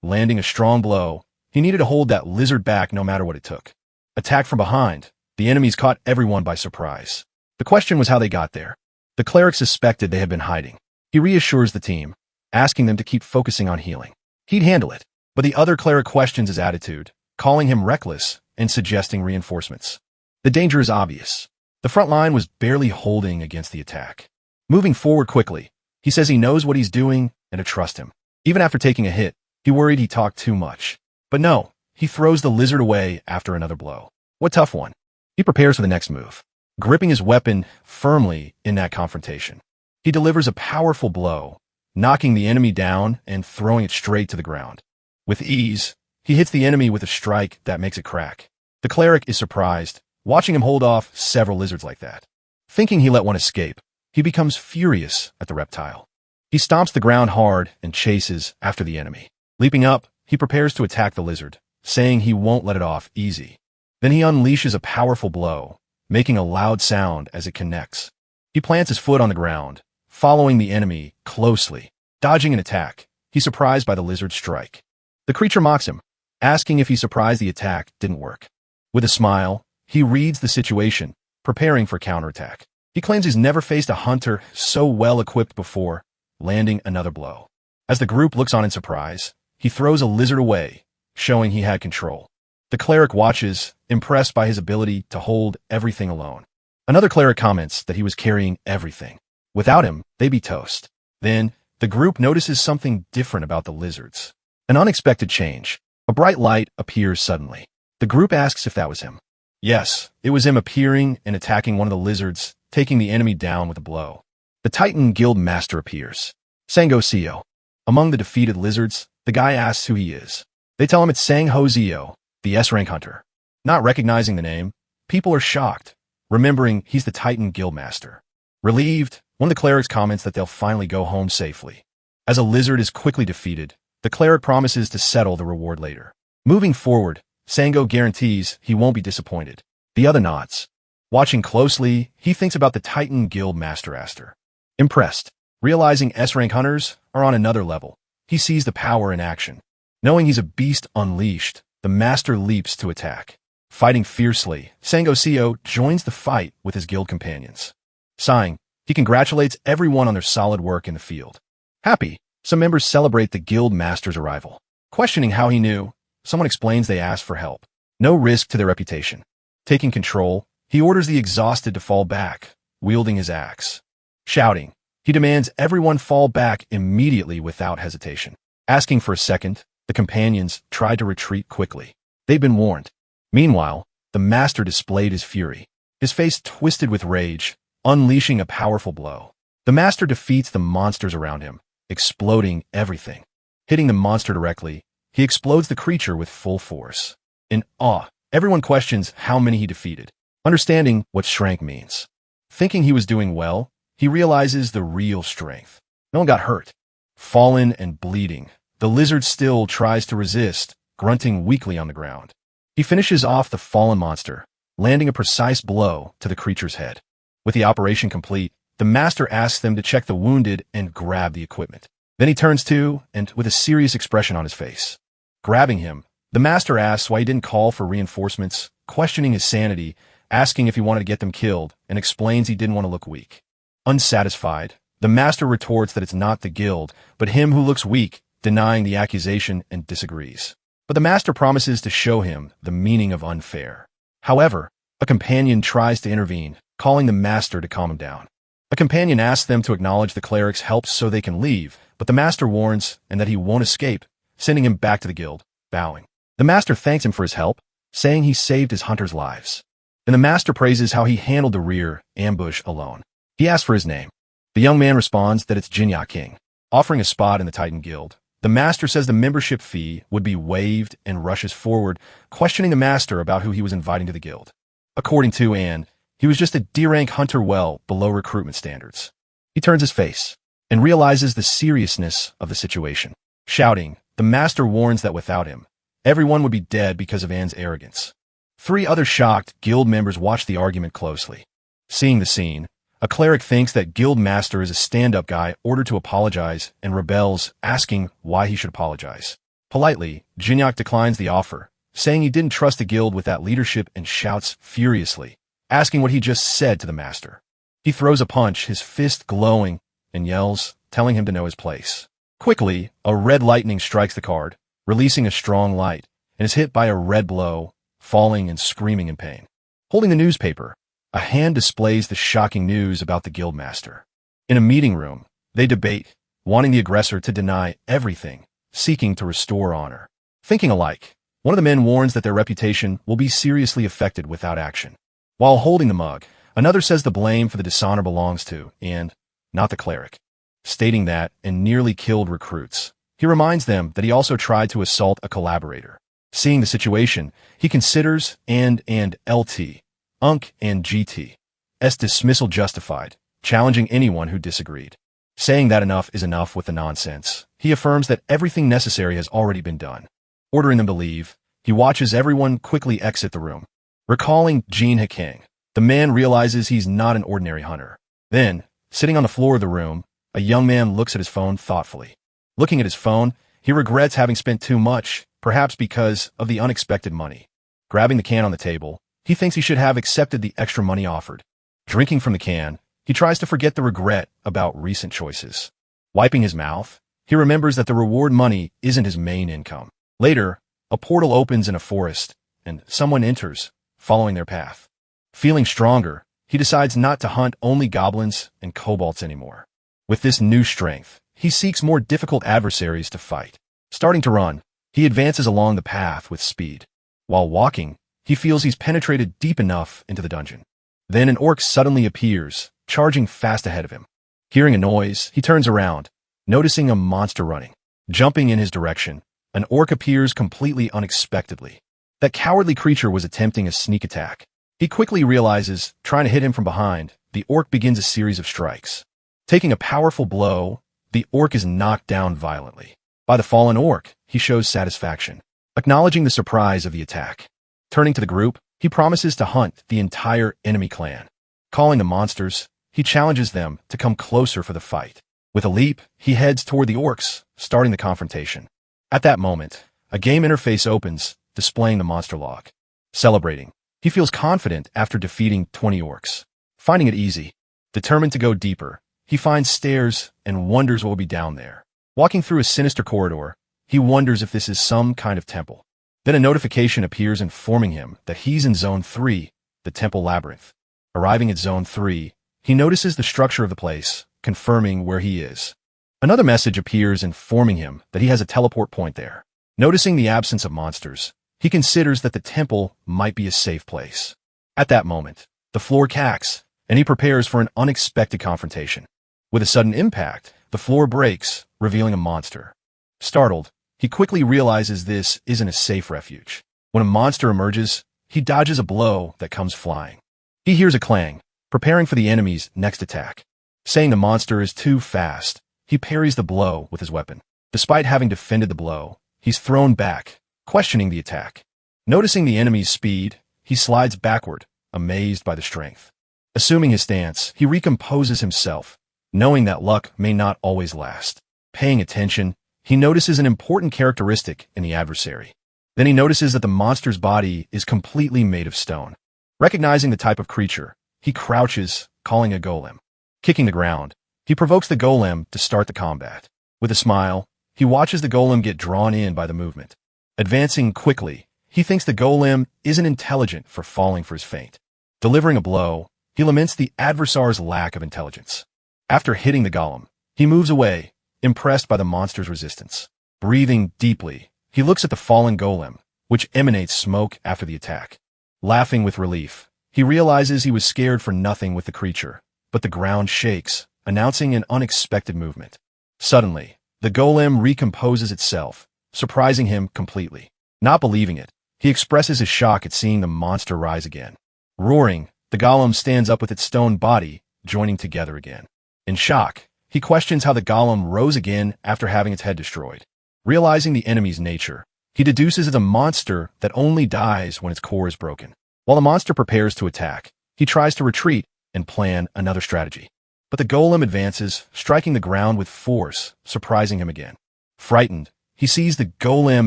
Landing a strong blow, he needed to hold that lizard back no matter what it took. Attacked from behind, the enemies caught everyone by surprise. The question was how they got there. The cleric suspected they had been hiding. He reassures the team, asking them to keep focusing on healing. He'd handle it, but the other cleric questions his attitude, calling him reckless and suggesting reinforcements. The danger is obvious. The front line was barely holding against the attack. Moving forward quickly, he says he knows what he's doing and to trust him. Even after taking a hit, he worried he talked too much. But no, he throws the lizard away after another blow. What tough one. He prepares for the next move, gripping his weapon firmly in that confrontation. He delivers a powerful blow, knocking the enemy down and throwing it straight to the ground. With ease, he hits the enemy with a strike that makes it crack. The cleric is surprised, watching him hold off several lizards like that. Thinking he let one escape, he becomes furious at the reptile. He stomps the ground hard and chases after the enemy. Leaping up, he prepares to attack the lizard, saying he won't let it off easy. Then he unleashes a powerful blow, making a loud sound as it connects. He plants his foot on the ground, following the enemy closely. Dodging an attack, he's surprised by the lizard's strike. The creature mocks him, asking if he's surprised the attack didn't work. With a smile, he reads the situation, preparing for counterattack. He claims he's never faced a hunter so well equipped before, landing another blow. As the group looks on in surprise, he throws a lizard away, showing he had control. The cleric watches, impressed by his ability to hold everything alone. Another cleric comments that he was carrying everything. Without him, they'd be toast. Then, the group notices something different about the lizards. An unexpected change. A bright light appears suddenly. The group asks if that was him. Yes, it was him appearing and attacking one of the lizards, taking the enemy down with a blow. The Titan Guild Master appears. Sango Seo. Among the defeated lizards, the guy asks who he is. They tell him it's Sang Ho Zio, the S-rank hunter. Not recognizing the name, people are shocked, remembering he's the Titan Guild Master. Relieved, one of the clerics comments that they'll finally go home safely. As a lizard is quickly defeated, the cleric promises to settle the reward later. Moving forward, Sango guarantees he won't be disappointed. The other nods. Watching closely, he thinks about the Titan Guild Master Aster. Impressed. Realizing S-rank hunters are on another level, he sees the power in action. Knowing he's a beast unleashed, the master leaps to attack. Fighting fiercely, Sangoseo joins the fight with his guild companions. Sighing, he congratulates everyone on their solid work in the field. Happy, some members celebrate the guild master's arrival. Questioning how he knew, someone explains they asked for help. No risk to their reputation. Taking control, he orders the exhausted to fall back, wielding his axe. Shouting, he demands everyone fall back immediately without hesitation. Asking for a second, the companions tried to retreat quickly. They'd been warned. Meanwhile, the master displayed his fury. His face twisted with rage, unleashing a powerful blow. The master defeats the monsters around him, exploding everything. Hitting the monster directly, he explodes the creature with full force. In awe, everyone questions how many he defeated, understanding what strength means. Thinking he was doing well, he realizes the real strength. No one got hurt. Fallen and bleeding, the lizard still tries to resist, grunting weakly on the ground. He finishes off the fallen monster, landing a precise blow to the creature's head. With the operation complete, the master asks them to check the wounded and grab the equipment. Then he turns to, and with a serious expression on his face. Grabbing him, the master asks why he didn't call for reinforcements, questioning his sanity, asking if he wanted to get them killed, and explains he didn't want to look weak. Unsatisfied, the master retorts that it's not the guild, but him who looks weak, denying the accusation and disagrees. But the master promises to show him the meaning of unfair. However, a companion tries to intervene, calling the master to calm him down. A companion asks them to acknowledge the cleric's help so they can leave, but the master warns and that he won't escape, sending him back to the guild, bowing. The master thanks him for his help, saying he saved his hunters' lives. Then the master praises how he handled the rear ambush alone. He asks for his name. The young man responds that it's Jinyak King, offering a spot in the Titan Guild. The master says the membership fee would be waived and rushes forward, questioning the master about who he was inviting to the guild. According to Anne, he was just a D-rank hunter well below recruitment standards. He turns his face and realizes the seriousness of the situation. Shouting, the master warns that without him, everyone would be dead because of Anne's arrogance. 3 other shocked guild members watch the argument closely. Seeing the scene, a cleric thinks that guild master is a stand-up guy ordered to apologize and rebels, asking why he should apologize. Politely, Jinyak declines the offer, saying he didn't trust the guild with that leadership and shouts furiously, asking what he just said to the master. He throws a punch, his fist glowing, and yells, telling him to know his place. Quickly, a red lightning strikes the card, releasing a strong light, and is hit by a red blow, falling and screaming in pain. Holding the newspaper, a hand displays the shocking news about the guildmaster. In a meeting room, they debate, wanting the aggressor to deny everything, seeking to restore honor. Thinking alike, one of the men warns that their reputation will be seriously affected without action. While holding the mug, another says the blame for the dishonor belongs to, and not the cleric. Stating that, and nearly killed recruits, he reminds them that he also tried to assault a collaborator. Seeing the situation, he considers and LT, UNC and GT's dismissal justified, challenging anyone who disagreed. Saying that enough is enough with the nonsense, he affirms that everything necessary has already been done. Ordering them to leave, he watches everyone quickly exit the room. Recalling Jin Hikang, the man realizes he's not an ordinary hunter. Then, sitting on the floor of the room, a young man looks at his phone thoughtfully. Looking at his phone, he regrets having spent too much, perhaps because of the unexpected money. Grabbing the can on the table, he thinks he should have accepted the extra money offered. Drinking from the can, he tries to forget the regret about recent choices. Wiping his mouth, he remembers that the reward money isn't his main income. Later, a portal opens in a forest, and someone enters, following their path. Feeling stronger, he decides not to hunt only goblins and kobolds anymore. With this new strength, he seeks more difficult adversaries to fight. Starting to run, he advances along the path with speed. While walking, he feels he's penetrated deep enough into the dungeon. Then an orc suddenly appears, charging fast ahead of him. Hearing a noise, he turns around, noticing a monster running. Jumping in his direction, an orc appears completely unexpectedly. That cowardly creature was attempting a sneak attack. He quickly realizes, trying to hit him from behind, the orc begins a series of strikes. Taking a powerful blow, the orc is knocked down violently. By the fallen orc, he shows satisfaction, acknowledging the surprise of the attack. Turning to the group, he promises to hunt the entire enemy clan. Calling the monsters, he challenges them to come closer for the fight. With a leap, he heads toward the orcs, starting the confrontation. At that moment, a game interface opens, displaying the monster log. Celebrating, he feels confident after defeating 20 orcs. Finding it easy, determined to go deeper, he finds stairs and wonders what will be down there. Walking through a sinister corridor, he wonders if this is some kind of temple. Then a notification appears informing him that he's in Zone 3, the Temple Labyrinth. Arriving at Zone 3, he notices the structure of the place, confirming where he is. Another message appears informing him that he has a teleport point there. Noticing the absence of monsters, he considers that the temple might be a safe place. At that moment, the floor cracks, and he prepares for an unexpected confrontation. With a sudden impact, the floor breaks, revealing a monster. Startled, he quickly realizes this isn't a safe refuge. When a monster emerges, he dodges a blow that comes flying. He hears a clang, preparing for the enemy's next attack. Saying the monster is too fast, he parries the blow with his weapon. Despite having defended the blow, he's thrown back, questioning the attack. Noticing the enemy's speed, he slides backward, amazed by the strength. Assuming his stance, he recomposes himself, knowing that luck may not always last. Paying attention, he notices an important characteristic in the adversary. Then he notices that the monster's body is completely made of stone. Recognizing the type of creature, he crouches, calling a golem. Kicking the ground, he provokes the golem to start the combat. With a smile, he watches the golem get drawn in by the movement. Advancing quickly, he thinks the golem isn't intelligent for falling for his feint. Delivering a blow, he laments the adversary's lack of intelligence. After hitting the golem, he moves away, impressed by the monster's resistance. Breathing deeply, he looks at the fallen golem, which emanates smoke after the attack. Laughing with relief, he realizes he was scared for nothing with the creature, but the ground shakes, announcing an unexpected movement. Suddenly, the golem recomposes itself, surprising him completely. Not believing it, he expresses his shock at seeing the monster rise again. Roaring, the golem stands up with its stone body, joining together again. In shock, he questions how the golem rose again after having its head destroyed. Realizing the enemy's nature, he deduces it's a monster that only dies when its core is broken. While the monster prepares to attack, he tries to retreat and plan another strategy. But the golem advances, striking the ground with force, surprising him again. Frightened, he sees the golem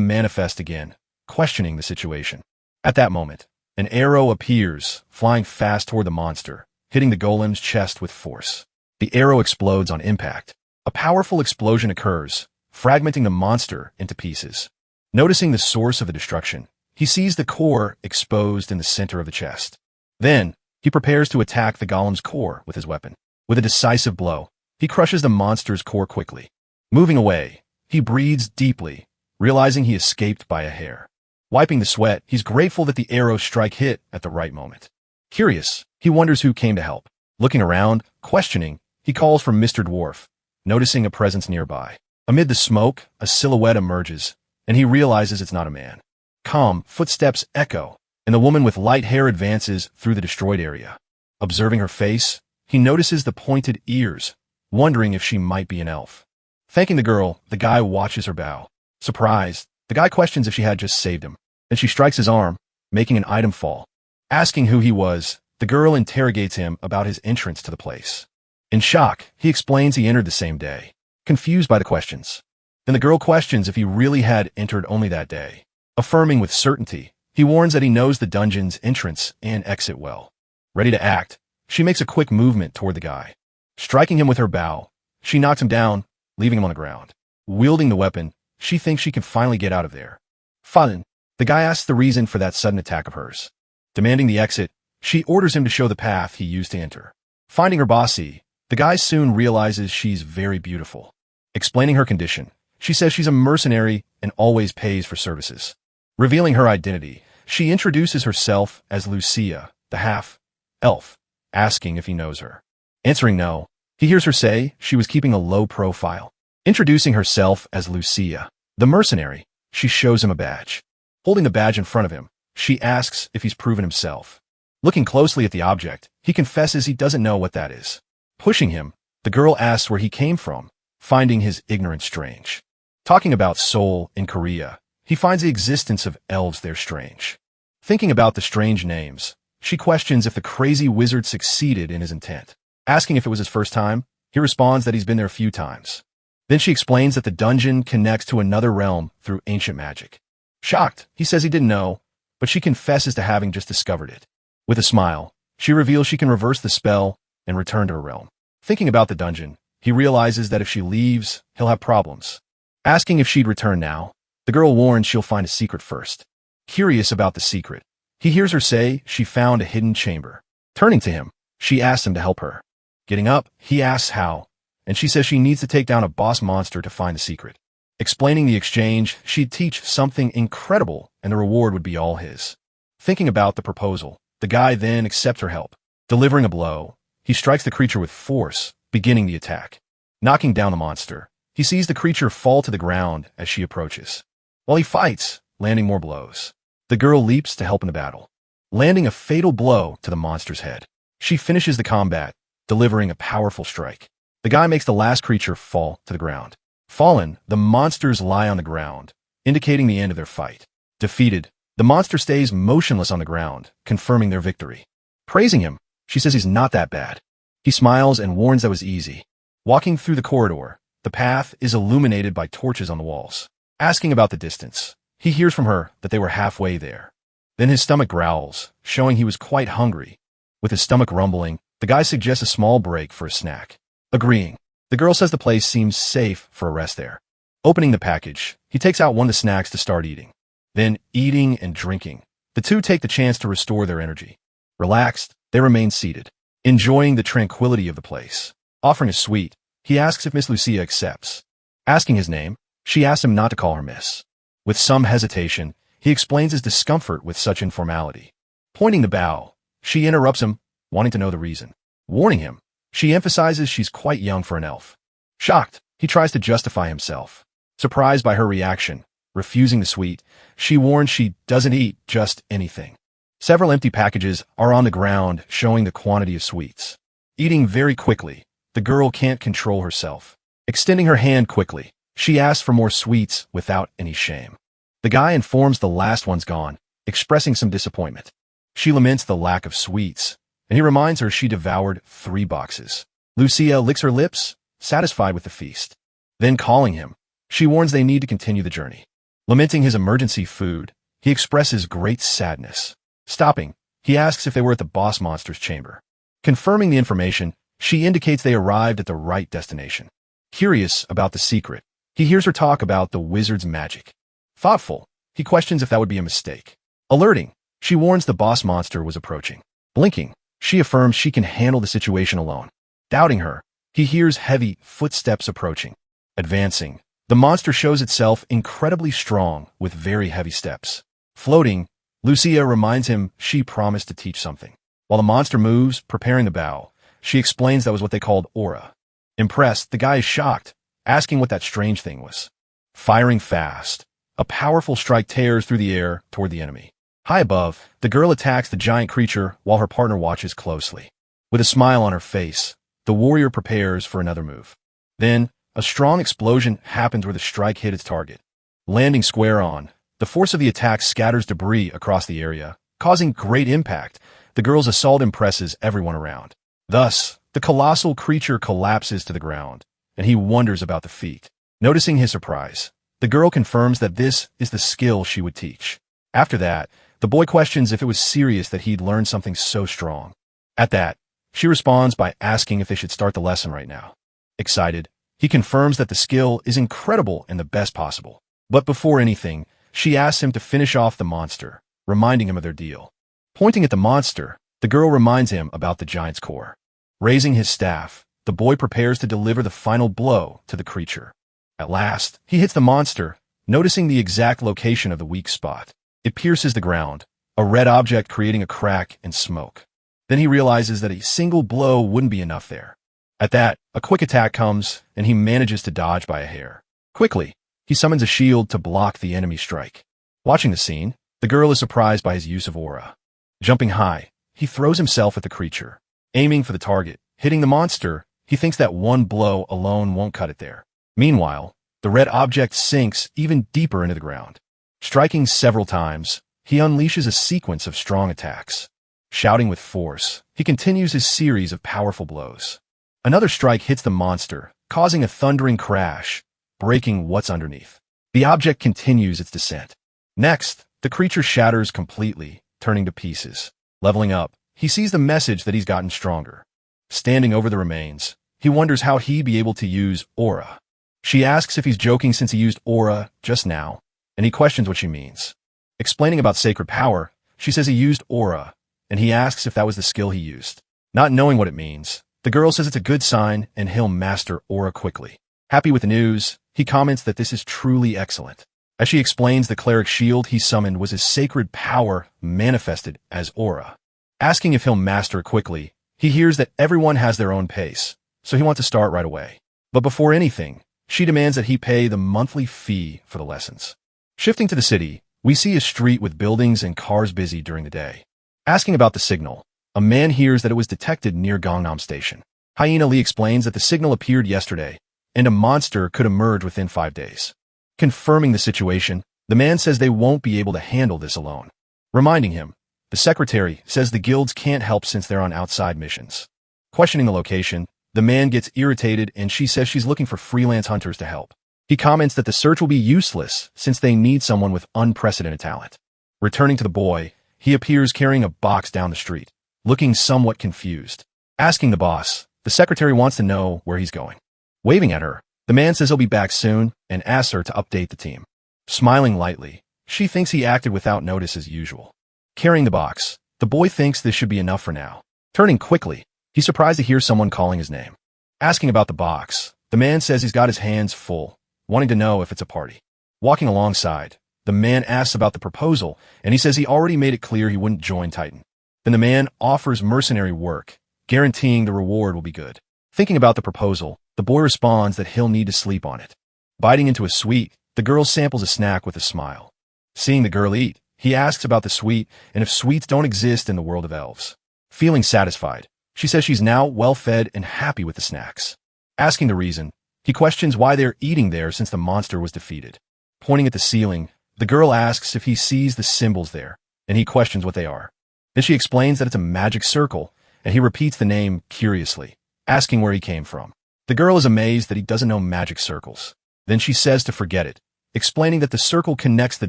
manifest again, questioning the situation. At that moment, an arrow appears, flying fast toward the monster, hitting the golem's chest with force. The arrow explodes on impact. A powerful explosion occurs, fragmenting the monster into pieces. Noticing the source of the destruction, he sees the core exposed in the center of the chest. Then, he prepares to attack the golem's core with his weapon. With a decisive blow, he crushes the monster's core quickly. Moving away, he breathes deeply, realizing he escaped by a hair. Wiping the sweat, he's grateful that the arrow strike hit at the right moment. Curious, he wonders who came to help. Looking around, questioning, he calls for Mr. Dwarf, noticing a presence nearby. Amid the smoke, a silhouette emerges, and he realizes it's not a man. Calm footsteps echo, and the woman with light hair advances through the destroyed area. Observing her face, he notices the pointed ears, wondering if she might be an elf. Thanking the girl, the guy watches her bow. Surprised, the guy questions if she had just saved him. Then she strikes his arm, making an item fall. Asking who he was, the girl interrogates him about his entrance to the place. In shock, he explains he entered the same day, confused by the questions. Then the girl questions if he really had entered only that day. Affirming with certainty, he warns that he knows the dungeon's entrance and exit well. Ready to act, she makes a quick movement toward the guy. Striking him with her bow, she knocks him down, leaving him on the ground. Wielding the weapon, she thinks she can finally get out of there. Fun. The guy asks the reason for that sudden attack of hers. Demanding the exit, she orders him to show the path he used to enter. Finding her bossy, the guy soon realizes she's very beautiful. Explaining her condition, she says she's a mercenary and always pays for services. Revealing her identity, she introduces herself as Lucia, the half-elf, asking if he knows her. Answering no, he hears her say she was keeping a low profile. Introducing herself as Lucia, the mercenary, she shows him a badge. Holding the badge in front of him, she asks if he's proven himself. Looking closely at the object, he confesses he doesn't know what that is. Pushing him, the girl asks where he came from, finding his ignorance strange. Talking about Seoul in Korea, he finds the existence of elves there strange. Thinking about the strange names, she questions if the crazy wizard succeeded in his intent. Asking if it was his first time, He responds that he's been there a few times. Then she explains that the dungeon connects to another realm through ancient magic. Shocked, he says he didn't know, but she confesses to having just discovered it. With a smile, she reveals she can reverse the spell and return to her realm. Thinking about the dungeon, he realizes that if she leaves, he'll have problems. Asking if she'd return now, the girl warns she'll find a secret first. Curious about the secret, he hears her say she found a hidden chamber. Turning to him, she asks him to help her. Getting up, he asks how, and she says she needs to take down a boss monster to find the secret. Explaining the exchange, she'd teach something incredible and the reward would be all his. Thinking about the proposal, the guy then accepts her help. Delivering a blow, he strikes the creature with force, beginning the attack. Knocking down the monster, he sees the creature fall to the ground as she approaches. While he fights, landing more blows, the girl leaps to help in the battle, landing a fatal blow to the monster's head. She finishes the combat, delivering a powerful strike. The guy makes the last creature fall to the ground. Fallen, the monsters lie on the ground, indicating the end of their fight. Defeated, the monster stays motionless on the ground, confirming their victory. Praising him, she says he's not that bad. He smiles and warns that was easy. Walking through the corridor, the path is illuminated by torches on the walls. Asking about the distance, he hears from her that they were halfway there. Then his stomach growls, showing he was quite hungry. With his stomach rumbling, the guy suggests a small break for a snack. Agreeing, the girl says the place seems safe for a rest there. Opening the package, he takes out one of the snacks to start eating. Then, eating and drinking, the two take the chance to restore their energy. Relaxed, they remain seated, enjoying the tranquility of the place. Offering a sweet, he asks if Miss Lucia accepts. Asking his name, she asks him not to call her Miss. With some hesitation, he explains his discomfort with such informality. Pointing the bow, she interrupts him, wanting to know the reason. Warning him, she emphasizes she's quite young for an elf. Shocked, he tries to justify himself. Surprised by her reaction, refusing the sweet, she warns she doesn't eat just anything. Several empty packages are on the ground, showing the quantity of sweets. Eating very quickly, the girl can't control herself. Extending her hand quickly, she asks for more sweets without any shame. The guy informs the last one's gone, expressing some disappointment. She laments the lack of sweets, and he reminds her she devoured 3 boxes. Lucia licks her lips, satisfied with the feast. Then calling him, she warns they need to continue the journey. Lamenting his emergency food, he expresses great sadness. Stopping, he asks if they were at the boss monster's chamber. Confirming the information, she indicates they arrived at the right destination. Curious about the secret, he hears her talk about the wizard's magic. Thoughtful, he questions if that would be a mistake. Alerting, she warns the boss monster was approaching. Blinking, she affirms she can handle the situation alone. Doubting her, he hears heavy footsteps approaching. Advancing, the monster shows itself incredibly strong with very heavy steps. Floating, Lucia reminds him she promised to teach something. While the monster moves, preparing the bow, she explains that was what they called aura. Impressed, the guy is shocked, asking what that strange thing was. Firing fast, a powerful strike tears through the air toward the enemy. High above, the girl attacks the giant creature while her partner watches closely. With a smile on her face, the warrior prepares for another move. Then, a strong explosion happens where the strike hit its target. Landing square on, the force of the attack scatters debris across the area, causing great impact. The girl's assault impresses everyone around. Thus, the colossal creature collapses to the ground, and he wonders about the feat. Noticing his surprise, the girl confirms that this is the skill she would teach. After that, the boy questions if it was serious that he'd learned something so strong. At that, she responds by asking if they should start the lesson right now. Excited, he confirms that the skill is incredible and the best possible. But before anything, she asks him to finish off the monster, reminding him of their deal. Pointing at the monster, the girl reminds him about the giant's core. Raising his staff, the boy prepares to deliver the final blow to the creature. At last, he hits the monster, noticing the exact location of the weak spot. It pierces the ground, a red object creating a crack and smoke. Then he realizes that a single blow wouldn't be enough there. At that, a quick attack comes, and he manages to dodge by a hair. Quickly, he summons a shield to block the enemy strike. Watching the scene, the girl is surprised by his use of aura. Jumping high, he throws himself at the creature. Aiming for the target, hitting the monster, he thinks that one blow alone won't cut it there. Meanwhile, the red object sinks even deeper into the ground. Striking several times, he unleashes a sequence of strong attacks. Shouting with force, he continues his series of powerful blows. Another strike hits the monster, causing a thundering crash, breaking what's underneath. The object continues its descent. Next, the creature shatters completely, turning to pieces. Leveling up, he sees the message that he's gotten stronger. Standing over the remains, he wonders how he'd be able to use aura. She asks if he's joking since he used aura just now, and he questions what she means. Explaining about sacred power, she says he used aura, and he asks if that was the skill he used. Not knowing what it means, the girl says it's a good sign and he'll master aura quickly. Happy with the news, he comments that this is truly excellent. As she explains, the cleric shield he summoned was his sacred power manifested as aura. Asking if he'll master quickly, he hears that everyone has their own pace, so he wants to start right away. But before anything, she demands that he pay the monthly fee for the lessons. Shifting to the city, we see a street with buildings and cars busy during the day. Asking about the signal, a man hears that it was detected near Gangnam Station. Hyena Lee explains that the signal appeared yesterday, and a monster could emerge within 5 days. Confirming the situation, the man says they won't be able to handle this alone. Reminding him, the secretary says the guilds can't help since they're on outside missions. Questioning the location, the man gets irritated and she says she's looking for freelance hunters to help. He comments that the search will be useless since they need someone with unprecedented talent. Returning to the boy, he appears carrying a box down the street, looking somewhat confused. Asking the boss, the secretary wants to know where he's going. Waving at her, the man says he'll be back soon and asks her to update the team. Smiling lightly, she thinks he acted without notice as usual. Carrying the box, the boy thinks this should be enough for now. Turning quickly, he's surprised to hear someone calling his name. Asking about the box, the man says he's got his hands full, wanting to know if it's a party. Walking alongside, the man asks about the proposal, and he says he already made it clear he wouldn't join Titan. Then the man offers mercenary work, guaranteeing the reward will be good. Thinking about the proposal, the boy responds that he'll need to sleep on it. Biting into a sweet, the girl samples a snack with a smile. Seeing the girl eat, he asks about the sweet and if sweets don't exist in the world of elves. Feeling satisfied, she says she's now well-fed and happy with the snacks. Asking the reason, he questions why they're eating there since the monster was defeated. Pointing at the ceiling, the girl asks if he sees the symbols there, and he questions what they are. Then she explains that it's a magic circle, and he repeats the name curiously, asking where he came from. The girl is amazed that he doesn't know magic circles. Then she says to forget it, explaining that the circle connects the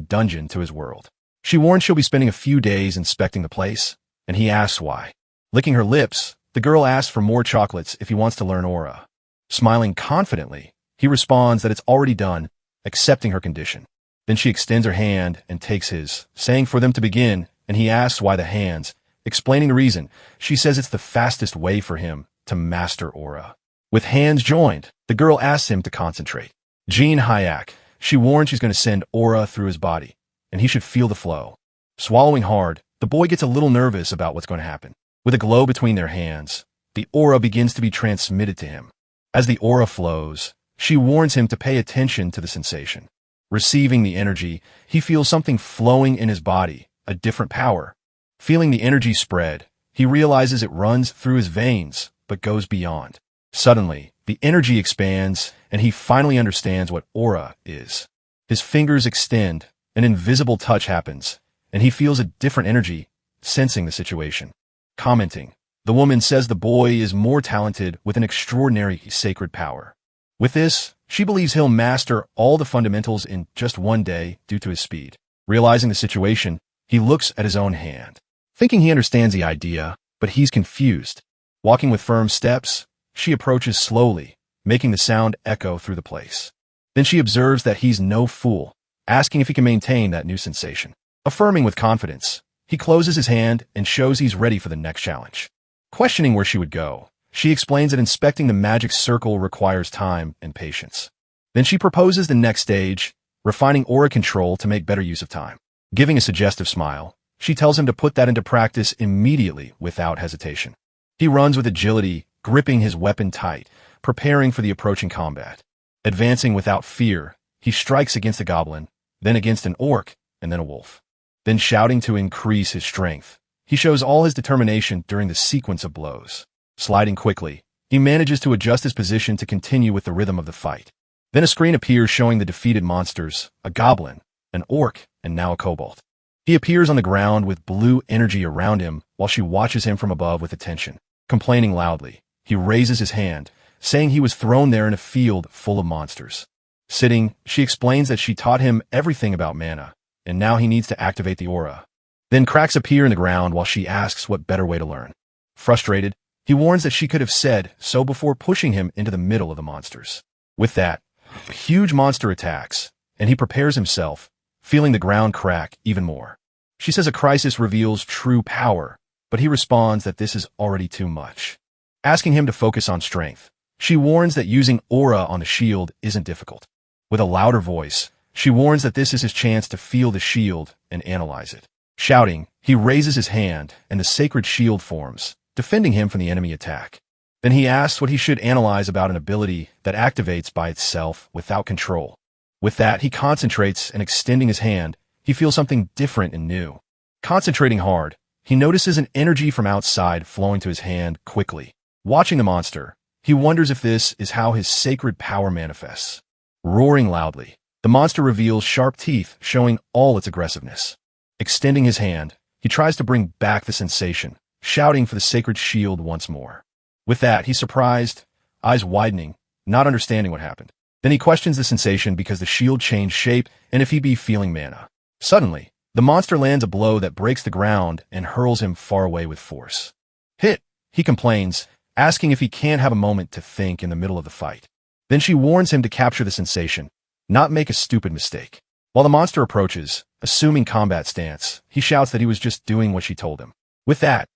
dungeon to his world. She warns she'll be spending a few days inspecting the place, and he asks why. Licking her lips, the girl asks for more chocolates if he wants to learn aura. Smiling confidently, he responds that it's already done, accepting her condition. Then she extends her hand and takes his, saying for them to begin, and he asks why the hands. Explaining the reason, she says it's the fastest way for him to master aura. With hands joined, the girl asks him to concentrate. Jean Hyak, she warns she's going to send aura through his body, and he should feel the flow. Swallowing hard, the boy gets a little nervous about what's going to happen. With a glow between their hands, the aura begins to be transmitted to him. As the aura flows, she warns him to pay attention to the sensation. Receiving the energy, he feels something flowing in his body, a different power. Feeling the energy spread, he realizes it runs through his veins, but goes beyond. Suddenly, the energy expands, and he finally understands what aura is. His fingers extend, an invisible touch happens, and he feels a different energy, sensing the situation. Commenting, the woman says the boy is more talented with an extraordinary sacred power. With this, she believes he'll master all the fundamentals in just one day due to his speed. Realizing the situation, he looks at his own hand. Thinking he understands the idea, but he's confused. Walking with firm steps, she approaches slowly, making the sound echo through the place. Then she observes that he's no fool, asking if he can maintain that new sensation. Affirming with confidence, he closes his hand and shows he's ready for the next challenge. Questioning where she would go, she explains that inspecting the magic circle requires time and patience. Then she proposes the next stage, refining aura control to make better use of time. Giving a suggestive smile, she tells him to put that into practice immediately without hesitation. He runs with agility, gripping his weapon tight, preparing for the approaching combat. Advancing without fear, he strikes against a goblin, then against an orc, and then a wolf. Then shouting to increase his strength, he shows all his determination during the sequence of blows. Sliding quickly, he manages to adjust his position to continue with the rhythm of the fight. Then a screen appears showing the defeated monsters, a goblin, an orc, and now a kobold. He appears on the ground with blue energy around him while she watches him from above with attention. Complaining loudly, he raises his hand, saying he was thrown there in a field full of monsters. Sitting, she explains that she taught him everything about mana, and now he needs to activate the aura. Then cracks appear in the ground while she asks what better way to learn. Frustrated, he warns that she could have said so before pushing him into the middle of the monsters. With that, a huge monster attacks, and he prepares himself, feeling the ground crack even more. She says a crisis reveals true power, but he responds that this is already too much. Asking him to focus on strength, she warns that using aura on the shield isn't difficult. With a louder voice, she warns that this is his chance to feel the shield and analyze it. Shouting, he raises his hand, and the sacred shield forms, defending him from the enemy attack. Then he asks what he should analyze about an ability that activates by itself without control. With that, he concentrates, and extending his hand, he feels something different and new. Concentrating hard, he notices an energy from outside flowing to his hand quickly. Watching the monster, he wonders if this is how his sacred power manifests. Roaring loudly, the monster reveals sharp teeth showing all its aggressiveness. Extending his hand, he tries to bring back the sensation, shouting for the sacred shield once more. With that, he's surprised, eyes widening, not understanding what happened. Then he questions the sensation because the shield changed shape and if he be feeling mana. Suddenly, the monster lands a blow that breaks the ground and hurls him far away with force. Hit, he complains, asking if he can't have a moment to think in the middle of the fight. Then she warns him to capture the sensation, not make a stupid mistake. While the monster approaches, assuming combat stance, he shouts that he was just doing what she told him. With that,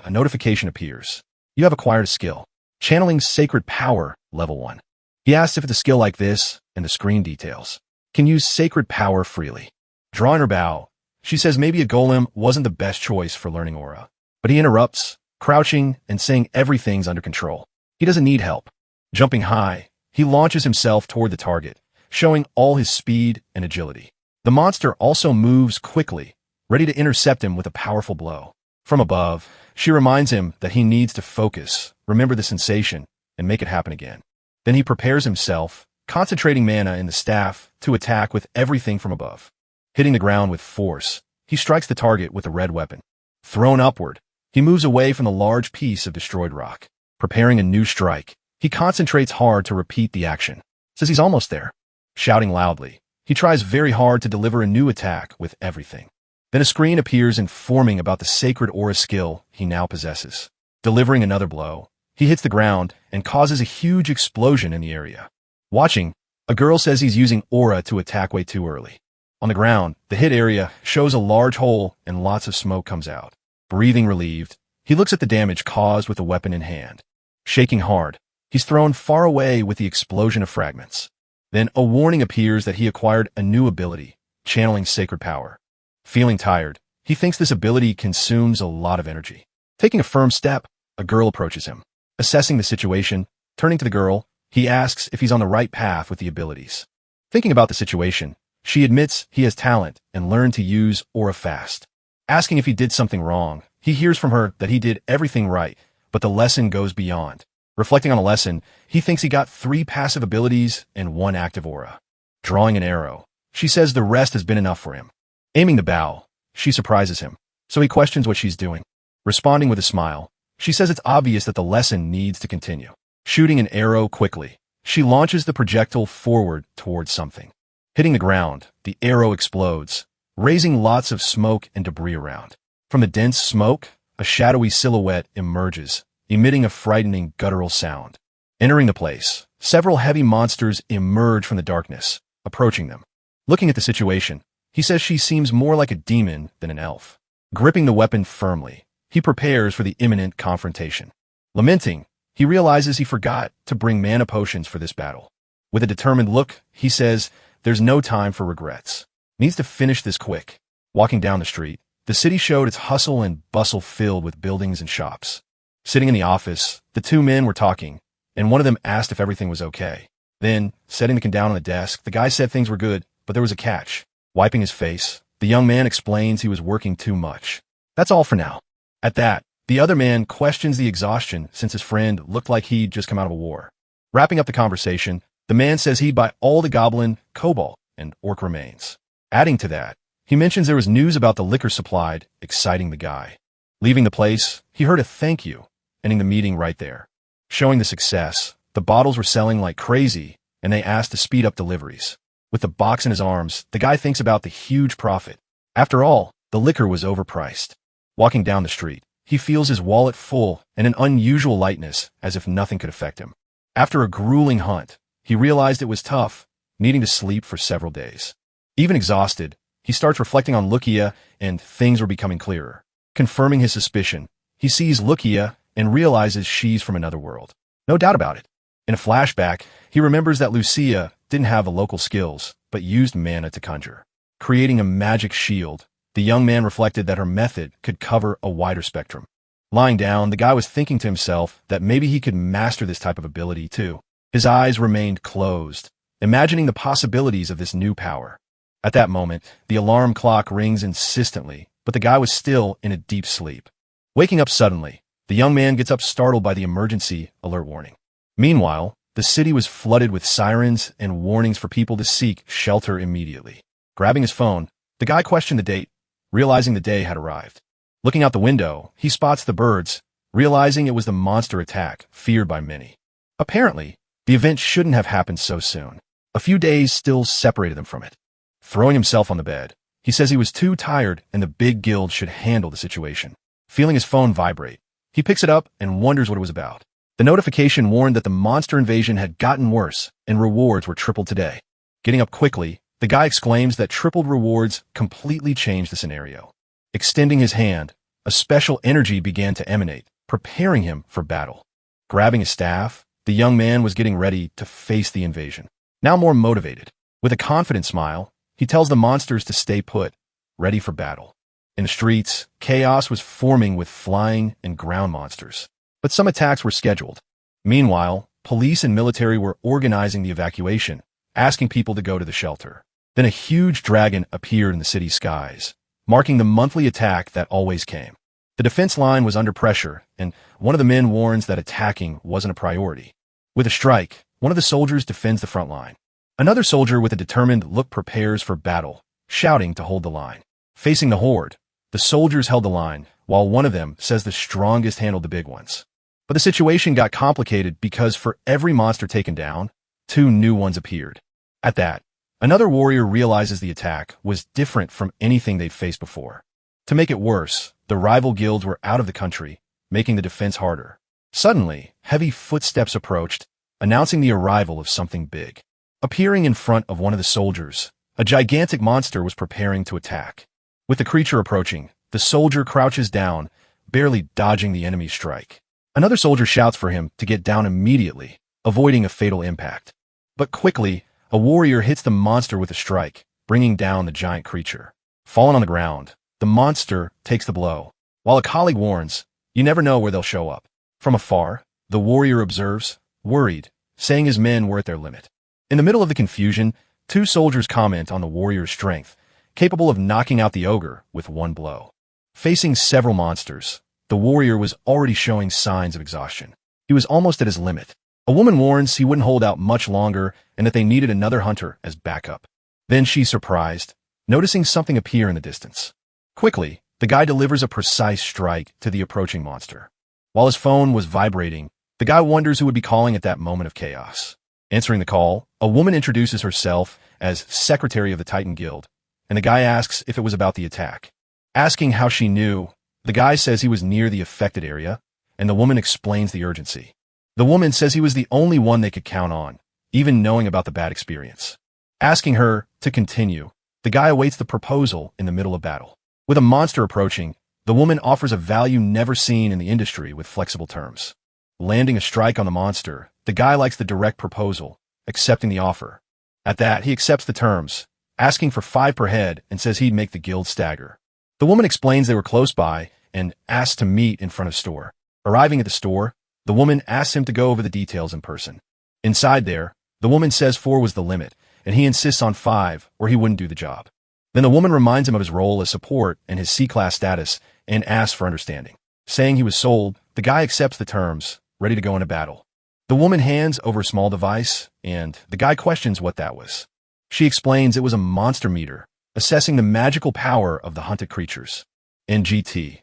a notification appears. You have acquired a skill. Channeling Sacred Power, Level 1. He asks if it's a skill like this, and the screen details. Can use Sacred Power freely. Drawing her bow, she says maybe a golem wasn't the best choice for learning aura. But he interrupts, crouching and saying everything's under control. He doesn't need help. Jumping high, he launches himself toward the target, showing all his speed and agility. The monster also moves quickly, ready to intercept him with a powerful blow. From above, she reminds him that he needs to focus, remember the sensation, and make it happen again. Then he prepares himself, concentrating mana in the staff, to attack with everything from above. Hitting the ground with force, he strikes the target with the red weapon. Thrown upward, he moves away from the large piece of destroyed rock. Preparing a new strike, he concentrates hard to repeat the action. Says he's almost there. Shouting loudly, he tries very hard to deliver a new attack with everything. Then a screen appears informing about the sacred aura skill he now possesses. Delivering another blow, he hits the ground and causes a huge explosion in the area. Watching, a girl says he's using aura to attack way too early. On the ground, the hit area shows a large hole and lots of smoke comes out. Breathing relieved, he looks at the damage caused with the weapon in hand. Shaking hard, he's thrown far away with the explosion of fragments. Then a warning appears that he acquired a new ability, channeling sacred power. Feeling tired, he thinks this ability consumes a lot of energy. Taking a firm step, a girl approaches him. Assessing the situation, turning to the girl, he asks if he's on the right path with the abilities. Thinking about the situation, she admits he has talent and learned to use aura fast. Asking if he did something wrong, he hears from her that he did everything right, but the lesson goes beyond. Reflecting on a lesson, he thinks he got 3 passive abilities and 1 active aura. Drawing an arrow, she says the rest has been enough for him. Aiming the bow, she surprises him, so he questions what she's doing. Responding with a smile, she says it's obvious that the lesson needs to continue. Shooting an arrow quickly, she launches the projectile forward towards something. Hitting the ground, the arrow explodes, raising lots of smoke and debris around. From the dense smoke, a shadowy silhouette emerges, emitting a frightening guttural sound. Entering the place, several heavy monsters emerge from the darkness, approaching them. Looking at the situation, he says she seems more like a demon than an elf. Gripping the weapon firmly, he prepares for the imminent confrontation. Lamenting, he realizes he forgot to bring mana potions for this battle. With a determined look, he says, there's no time for regrets. Needs to finish this quick. Walking down the street, the city showed its hustle and bustle filled with buildings and shops. Sitting in the office, the 2 men were talking, and one of them asked if everything was okay. Then, setting the can down on the desk, the guy said things were good, but there was a catch. Wiping his face, the young man explains he was working too much. That's all for now. At that, the other man questions the exhaustion since his friend looked like he'd just come out of a war. Wrapping up the conversation, the man says he'd buy all the goblin, kobold, and orc remains. Adding to that, he mentions there was news about the liquor supplied, exciting the guy. Leaving the place, he heard a thank you, ending the meeting right there. Showing the success, the bottles were selling like crazy, and they asked to speed up deliveries. With the box in his arms, the guy thinks about the huge profit. After all, the liquor was overpriced. Walking down the street, he feels his wallet full and an unusual lightness, as if nothing could affect him. After a grueling hunt, he realized it was tough, needing to sleep for several days. Even exhausted, he starts reflecting on Lucia, and things were becoming clearer. Confirming his suspicion, he sees Lucia and realizes she's from another world. No doubt about it. In a flashback, he remembers that Lucia didn't have the local skills, but used mana to conjure. Creating a magic shield, the young man reflected that her method could cover a wider spectrum. Lying down, the guy was thinking to himself that maybe he could master this type of ability too. His eyes remained closed, imagining the possibilities of this new power. At that moment, the alarm clock rings insistently, but the guy was still in a deep sleep. Waking up suddenly, the young man gets up startled by the emergency alert warning. Meanwhile, the city was flooded with sirens and warnings for people to seek shelter immediately. Grabbing his phone, the guy questioned the date, realizing the day had arrived. Looking out the window, he spots the birds, realizing it was the monster attack feared by many. Apparently, the event shouldn't have happened so soon. A few days still separated them from it. Throwing himself on the bed, he says he was too tired and the big guild should handle the situation. Feeling his phone vibrate, he picks it up and wonders what it was about. The notification warned that the monster invasion had gotten worse and rewards were tripled today. Getting up quickly, the guy exclaims that tripled rewards completely changed the scenario. Extending his hand, a special energy began to emanate, preparing him for battle. Grabbing his staff, the young man was getting ready to face the invasion. Now more motivated, with a confident smile, he tells the monsters to stay put, ready for battle. In the streets, chaos was forming with flying and ground monsters. But some attacks were scheduled. Meanwhile, police and military were organizing the evacuation, asking people to go to the shelter. Then a huge dragon appeared in the city skies, marking the monthly attack that always came. The defense line was under pressure, and one of the men warns that attacking wasn't a priority. With a strike, one of the soldiers defends the front line. Another soldier with a determined look prepares for battle, shouting to hold the line. Facing the horde, the soldiers held the line, while one of them says the strongest handled the big ones. But the situation got complicated because for every monster taken down, 2 new ones appeared. At that, another warrior realizes the attack was different from anything they'd faced before. To make it worse, the rival guilds were out of the country, making the defense harder. Suddenly, heavy footsteps approached, announcing the arrival of something big. Appearing in front of one of the soldiers, a gigantic monster was preparing to attack. With the creature approaching, the soldier crouches down, barely dodging the enemy's strike. Another soldier shouts for him to get down immediately, avoiding a fatal impact. But quickly, a warrior hits the monster with a strike, bringing down the giant creature. Fallen on the ground, the monster takes the blow. While a colleague warns, you never know where they'll show up. From afar, the warrior observes, worried, saying his men were at their limit. In the middle of the confusion, 2 soldiers comment on the warrior's strength, capable of knocking out the ogre with one blow. Facing several monsters, the warrior was already showing signs of exhaustion. He was almost at his limit. A woman warns he wouldn't hold out much longer and that they needed another hunter as backup. Then she's surprised, noticing something appear in the distance. Quickly, the guy delivers a precise strike to the approaching monster. While his phone was vibrating, the guy wonders who would be calling at that moment of chaos. Answering the call, a woman introduces herself as secretary of the Titan Guild, and the guy asks if it was about the attack. Asking how she knew, the guy says he was near the affected area, and the woman explains the urgency. The woman says he was the only one they could count on, even knowing about the bad experience. Asking her to continue, the guy awaits the proposal in the middle of battle. With a monster approaching, the woman offers a value never seen in the industry with flexible terms. Landing a strike on the monster, the guy likes the direct proposal, accepting the offer. At that, he accepts the terms, asking for 5 per head and says he'd make the guild stagger. The woman explains they were close by and asks to meet in front of store. Arriving at the store, the woman asks him to go over the details in person. Inside there, the woman says 4 was the limit, and he insists on 5 or he wouldn't do the job. Then the woman reminds him of his role as support and his C-class status and asks for understanding. Saying he was sold, the guy accepts the terms, ready to go into battle. The woman hands over a small device, and the guy questions what that was. She explains it was a monster meter, assessing the magical power of the hunted creatures. NGT.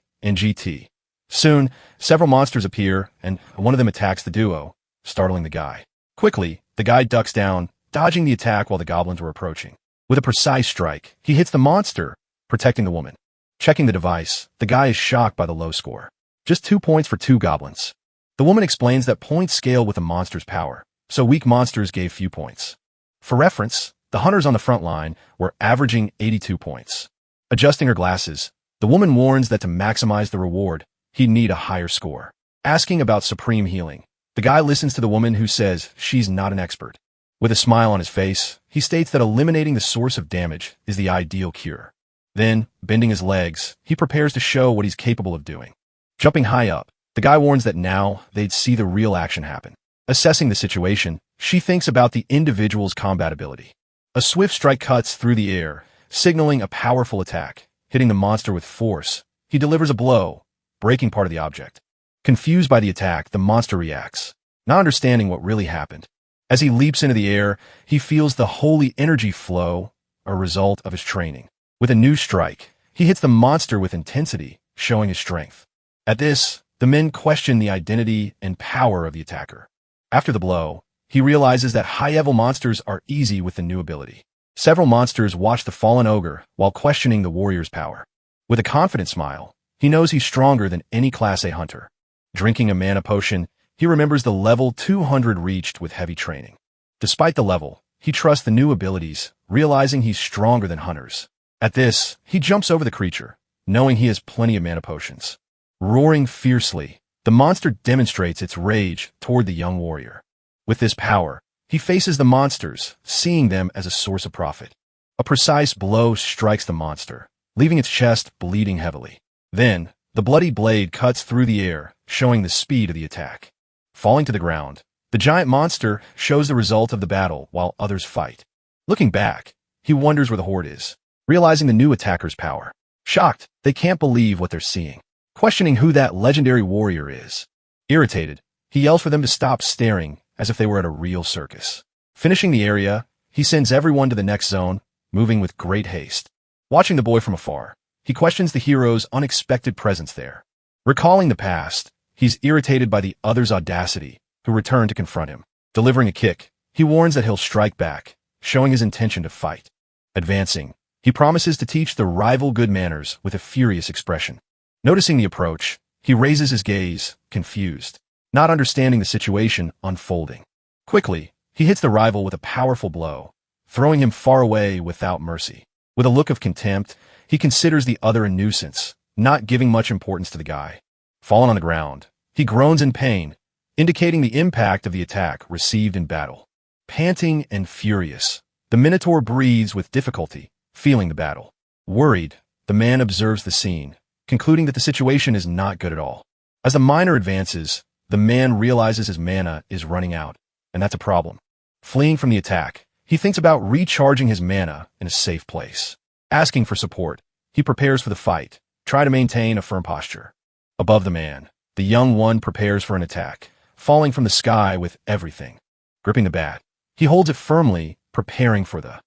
Soon, several monsters appear, and one of them attacks the duo, startling the guy. Quickly, the guy ducks down, dodging the attack while the goblins were approaching. With a precise strike, he hits the monster, protecting the woman. Checking the device, the guy is shocked by the low score. Just 2 points for 2 goblins. The woman explains that points scale with a monster's power, so weak monsters gave few points. For reference, the hunters on the front line were averaging 82 points. Adjusting her glasses, the woman warns that to maximize the reward, he'd need a higher score. Asking about supreme healing, the guy listens to the woman who says she's not an expert. With a smile on his face, he states that eliminating the source of damage is the ideal cure. Then, bending his legs, he prepares to show what he's capable of doing. Jumping high up, the guy warns that now they'd see the real action happen. Assessing the situation, she thinks about the individual's combat ability. A swift strike cuts through the air, signaling a powerful attack. Hitting the monster with force, he delivers a blow, breaking part of the object. Confused by the attack, the monster reacts, not understanding what really happened. As he leaps into the air, he feels the holy energy flow, a result of his training. With a new strike, he hits the monster with intensity, showing his strength. At this, the men question the identity and power of the attacker. After the blow, he realizes that high-level monsters are easy with the new ability. Several monsters watch the fallen ogre while questioning the warrior's power. With a confident smile, he knows he's stronger than any Class A hunter. Drinking a mana potion, he remembers the level 200 reached with heavy training. Despite the level, he trusts the new abilities, realizing he's stronger than hunters. At this, he jumps over the creature, knowing he has plenty of mana potions. Roaring fiercely, the monster demonstrates its rage toward the young warrior. With this power, he faces the monsters, seeing them as a source of profit. A precise blow strikes the monster, leaving its chest bleeding heavily. Then, the bloody blade cuts through the air, showing the speed of the attack. Falling to the ground, the giant monster shows the result of the battle while others fight. Looking back, he wonders where the horde is, realizing the new attacker's power. Shocked, they can't believe what they're seeing, questioning who that legendary warrior is. Irritated, he yells for them to stop staring as if they were at a real circus. Finishing the area, he sends everyone to the next zone, moving with great haste. Watching the boy from afar, he questions the hero's unexpected presence there. Recalling the past, he's irritated by the other's audacity, who return to confront him. Delivering a kick, he warns that he'll strike back, showing his intention to fight. Advancing, he promises to teach the rival good manners with a furious expression. Noticing the approach, he raises his gaze, confused, not understanding the situation unfolding. Quickly, he hits the rival with a powerful blow, throwing him far away without mercy. With a look of contempt, he considers the other a nuisance, not giving much importance to the guy. Fallen on the ground, he groans in pain, indicating the impact of the attack received in battle. Panting and furious, the Minotaur breathes with difficulty, feeling the battle. Worried, the man observes the scene, concluding that the situation is not good at all. As the miner advances, the man realizes his mana is running out, and that's a problem. Fleeing from the attack, he thinks about recharging his mana in a safe place. Asking for support, he prepares for the fight, trying to maintain a firm posture. Above the man, the young one prepares for an attack, falling from the sky with everything. Gripping the bat, he holds it firmly, preparing for the